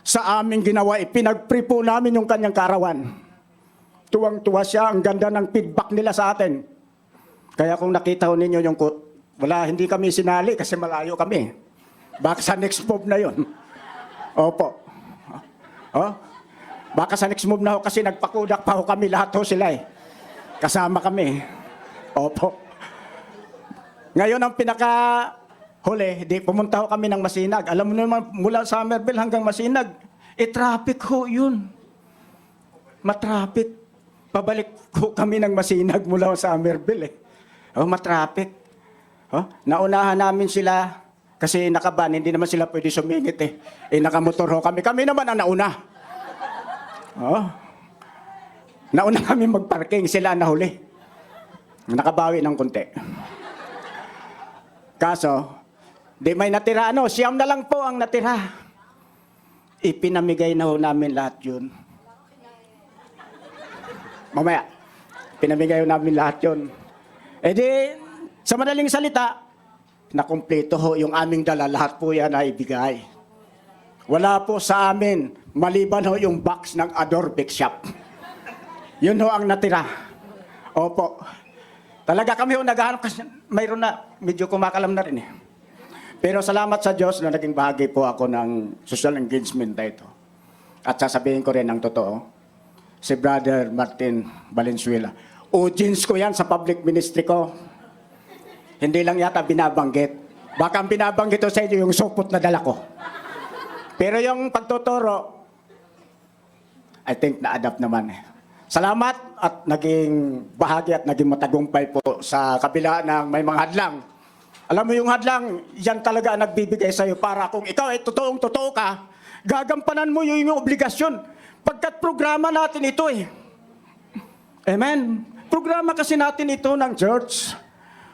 sa aming ginawa. Pinag-pre po namin yung kanyang kaarawan. Tuwang-tuwa siya, ang ganda ng feedback nila sa atin. Kaya kung nakita ho ninyo yung hindi kami sinali kasi malayo kami. Baka sa next move na yon. Opo. Oh? Baka sa next move na ho kasi nagpakudak pa ho kami, lahat ho sila eh. Kasama kami. Opo. Ngayon ang pinaka-huli, pumunta ho kami ng Masinag. Alam mo naman, mula Somerville hanggang Masinag, traffic ho yun. Matraffic. Pabalik ho kami ng Masinag mula sa Somerville eh. Matraffic. Naunahan namin sila kasi nakaban, hindi naman sila pwede sumingit eh. Nakamotor ho kami. Kami naman ang nauna. Nauna kami magparking, sila ang nahuli. Nakabawi ng konti. Kaso, di may natira. Siyam na lang po ang natira. Ipinamigay na ho namin lahat yun. Mamaya, pinamigay ho namin lahat yun. Sa madaling salita, nakumpleto ho yung aming dala. Lahat po yan ay ibigay. Wala po sa amin, maliban ho yung box ng Ador Bake Shop. Yun ho ang natira. Opo. Talaga kami ho naghahanap kasi mayroon na, medyo kumakalam na rin eh. Pero salamat sa Diyos na naging bahagi po ako ng social engagement na ito. At sasabihin ko rin ang totoo, si Brother Martin Valenzuela, audience ko yan sa public ministry ko. Hindi lang yata binabanggit. Baka ang binabanggit ko sa inyo yung supot na dala ko. Pero yung pagtuturo, I think na-adapt naman eh. Salamat at naging bahagi at naging matagumpay po sa kabila ng may mga hadlang. Alam mo yung hadlang, yan talaga ang nagbibigay sa'yo para kung ikaw ay totoong-totoo ka, gagampanan mo yung obligasyon. Pagkat programa natin ito eh. Amen? Programa kasi natin ito ng church.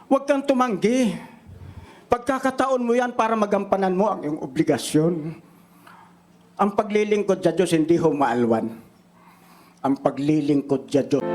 Huwag kang tumanggi. Pagkakataon mo yan para magampanan mo ang iyong obligasyon. Ang paglilingkod sa Diyos hindi ho maalwan. Ang paglilingkod sa Diyos.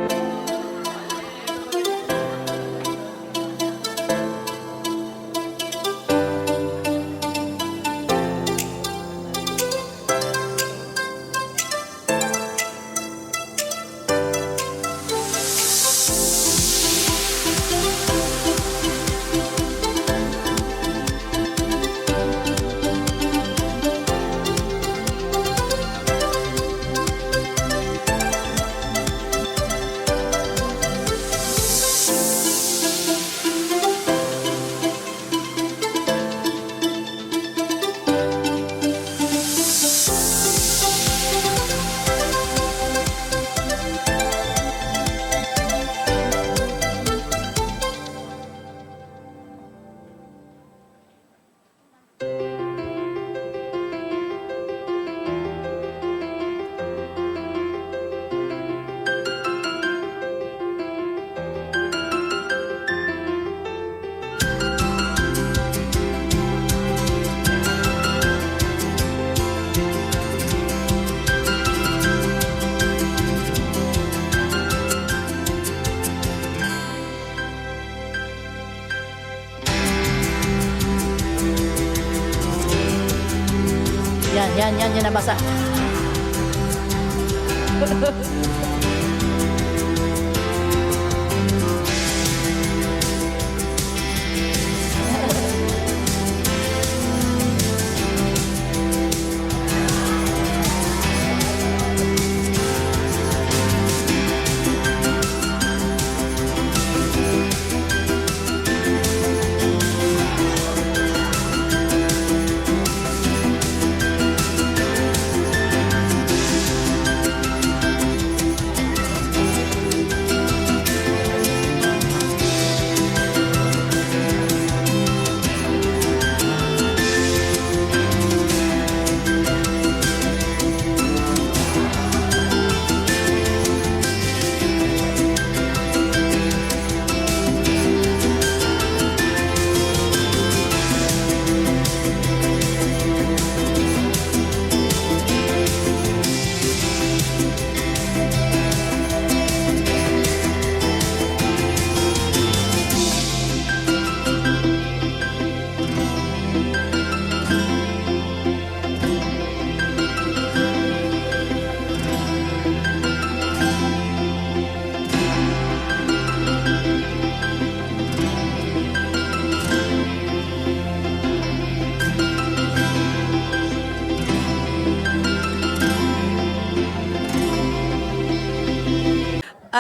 Yan nabasa.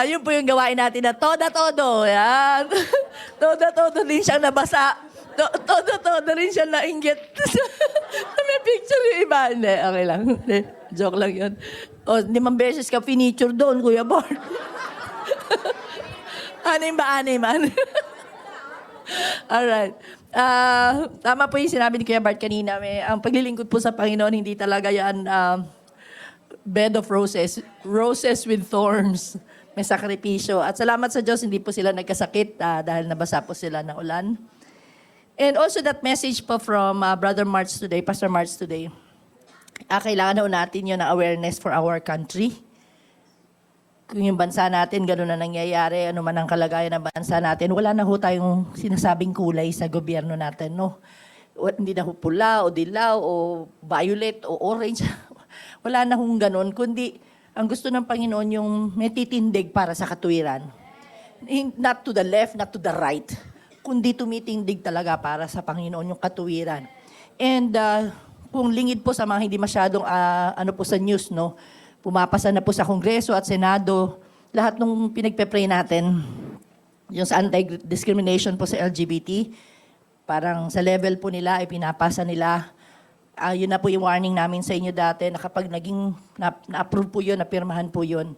Yun po yung gawain natin na toda-todo. Yan. Toda-todo din siyang nabasa. Toda-todo rin siya nainggit. May picture yung iba. Hindi, okay lang. Hindi, joke lang yun. O, 5 beses ka finiture doon, Kuya Bart. Anim ba? Anim. Alright. Tama po yung sinabi ni Kuya Bart kanina. Ang paglilingkod po sa Panginoon, hindi talaga yan bed of roses. Roses with thorns. May sakripisyo. At salamat sa Diyos, hindi po sila nagkasakit dahil nabasa po sila ng ulan. And also that message po from Brother March today, Pastor March today. Kailangan na natin yun ng awareness for our country. Kung yung bansa natin, gano'n na nangyayari, ano man ang kalagayan ng bansa natin, wala na ho tayong sinasabing kulay sa gobyerno natin, no? Hindi na ho pula, o dilaw, o violet, o orange. Wala na hong gano'n, kundi ang gusto ng Panginoon yung may titindig para sa katuwiran. Not to the left, not to the right, kundi tumitindig talaga para sa Panginoon yung katuwiran. And kung lingid po sa mga hindi masyadong ano po sa news, no? Pumapasa na po sa Kongreso at Senado, lahat nung pinagpe-pray natin, yung sa anti-discrimination po sa LGBT, parang sa level po nila, ay pinapasa nila. Yun na po yung warning namin sa inyo dati, na kapag naging na-approve po yun, napirmahan po yun,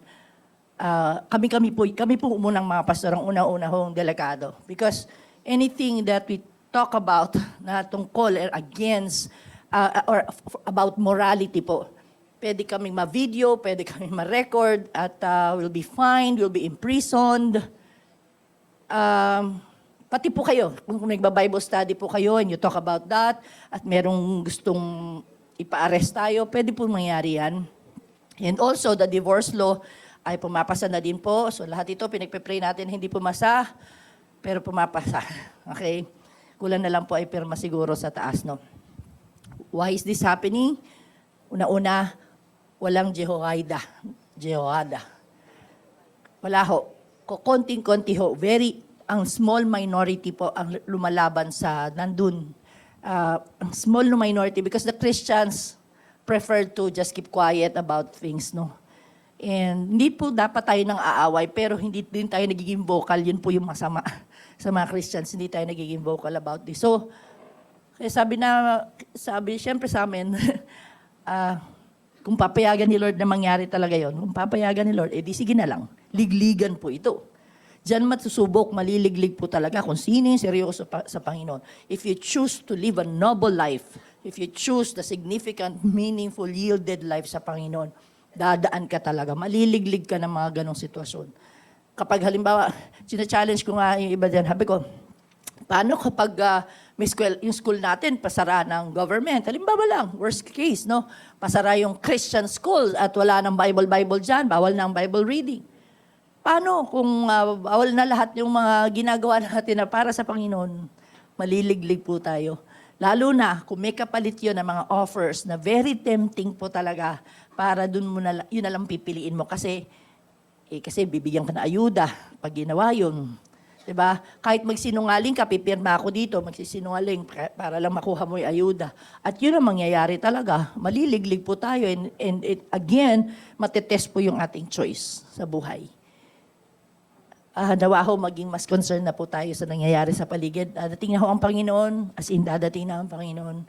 kami po munang mga pastor ang unang-una hong delikado. Because anything that we talk about na tungkol or against, or about morality po, pwede kaming ma-video, pwede kaming ma-record, at we'll be fined, we'll be imprisoned. Pati po kayo, kung nagba-Bible study po kayo and you talk about that, at merong gustong ipa-arrest tayo, pwede po mangyari yan. And also, the divorce law ay pumapasa na din po. So lahat ito, pinagpe-pray natin, hindi pumasa, pero pumapasa. Okay? Kulang na lang po ay pirma siguro sa taas, no? Why is this happening? Una-una, walang Jehoiada. Wala ho. Konting-konti ho. Ang small minority po ang lumalaban sa nandun. Ang small minority because the Christians prefer to just keep quiet about things, no? And hindi po dapat tayo nang aaway, pero hindi din tayo nagiging vocal. Yun po yung masama sa mga Christians. Hindi tayo nagiging vocal about this. So, kaya sabi syempre sa amin, kung papayagan ni Lord na mangyari talaga yon, kung papayagan ni Lord, di sige na lang. Ligligan po ito. Diyan matsusubok, maliliglig po talaga kung sino yung seryoso sa Panginoon. If you choose to live a noble life, if you choose the significant, meaningful, yielded life sa Panginoon, dadaan ka talaga. Maliliglig ka ng mga ganong sitwasyon. Kapag halimbawa, sina-challenge ko nga yung iba dyan, sabi ko, paano kapag yung school natin pasara ng government? Halimbawa lang, worst case, no? Pasara yung Christian school at wala ng Bible dyan, bawal na ang Bible reading. Paano kung bawal na lahat yung mga ginagawa natin na para sa Panginoon? Maliliglig po tayo. Lalo na kung may kapalit yun ng mga offers na very tempting po talaga para dun mo na, yun na lang pipiliin mo. Kasi bibigyan ka na ayuda pag ginawa yun. Diba? Kahit magsinungaling ka, pipirma ako dito, magsisinungaling para lang makuha mo yung ayuda. At yun ang mangyayari talaga. Maliliglig po tayo and again, matetest po yung ating choice sa buhay. Nawa ho maging mas concerned na po tayo sa nangyayari sa paligid. Dadating na ho ang Panginoon, as in dadating na ang Panginoon.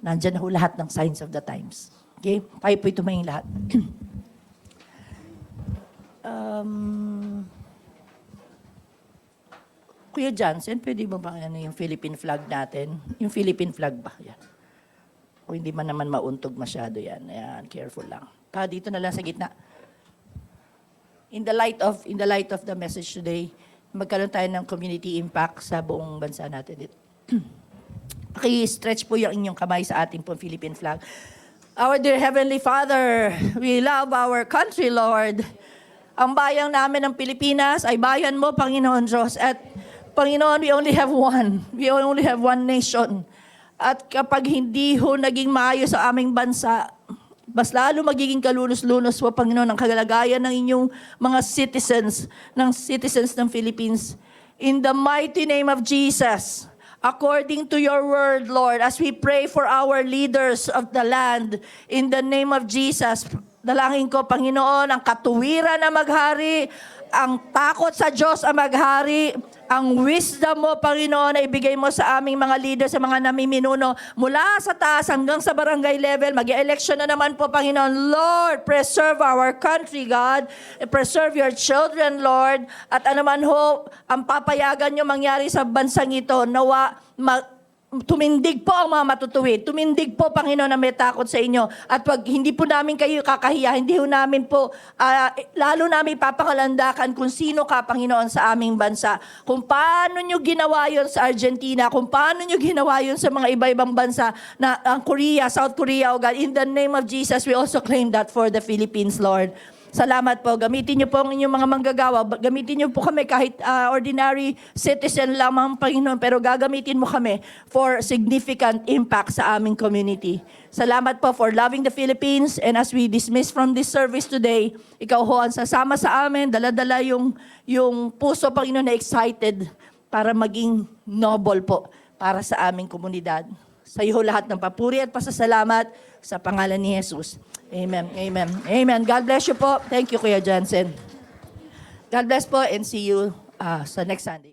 Nandyan na ho lahat ng signs of the times. Okay? Tayo po ito may lahat. Kuya Johnson, pwede mo ba yung Philippine flag natin? Yung Philippine flag ba? Yan. O hindi man naman mauntog masyado yan. Ayan, careful lang. Dito na lang sa gitna. In the light of the message today, magkaroon tayo ng community impact sa buong bansa natin. Stretch po yung inyong kamay sa ating pong Philippine flag. Our dear Heavenly Father, we love our country, Lord. Ang bayang namin ng Pilipinas ay bayan mo, Panginoon Diyos. At Panginoon, we only have one. We only have one nation. At kapag hindi ho naging maayos sa aming bansa, mas lalo magiging kalunos-lunos po, Panginoon, ang kagalagayan ng inyong mga citizens ng Philippines. In the mighty name of Jesus, according to your word, Lord, as we pray for our leaders of the land, in the name of Jesus, dalangin ko, Panginoon, ang katuwiran na maghari, ang takot sa Diyos ang maghari, ang wisdom mo, Panginoon, na ibigay mo sa aming mga leader, sa mga namiminuno, mula sa taas hanggang sa barangay level, mag-election na naman po, Panginoon. Lord, preserve our country, God. Preserve your children, Lord. At anuman ho, ang papayagan nyo mangyari sa bansang ito, nawa, tumindig po ang mga matutuwid. Tumindig po, Panginoon, na may takot sa inyo. At wag, hindi po namin kayo kakahiya, hindi po namin po, lalo namin papangalandakan kung sino ka, Panginoon, sa aming bansa. Kung paano nyo ginawa yun sa Argentina, kung paano nyo ginawa yun sa mga iba-ibang bansa, na ang Korea, South Korea, oh God, in the name of Jesus, we also claim that for the Philippines, Lord. Salamat po. Gamitin niyo po ang inyong mga manggagawa. Gamitin niyo po kami kahit ordinary citizen lamang, Panginoon, pero gagamitin mo kami for significant impact sa aming community. Salamat po for loving the Philippines, and as we dismiss from this service today, ikaw ho ang sasama sa amin, dala-dala yung puso, Panginoon, na excited para maging noble po para sa aming komunidad. Sa iyo lahat ng papuri at pasasalamat sa pangalan ni Jesus. Amen. Amen. Amen. God bless you po. Thank you, Kuya Jansen. God bless po, and see you sa next Sunday.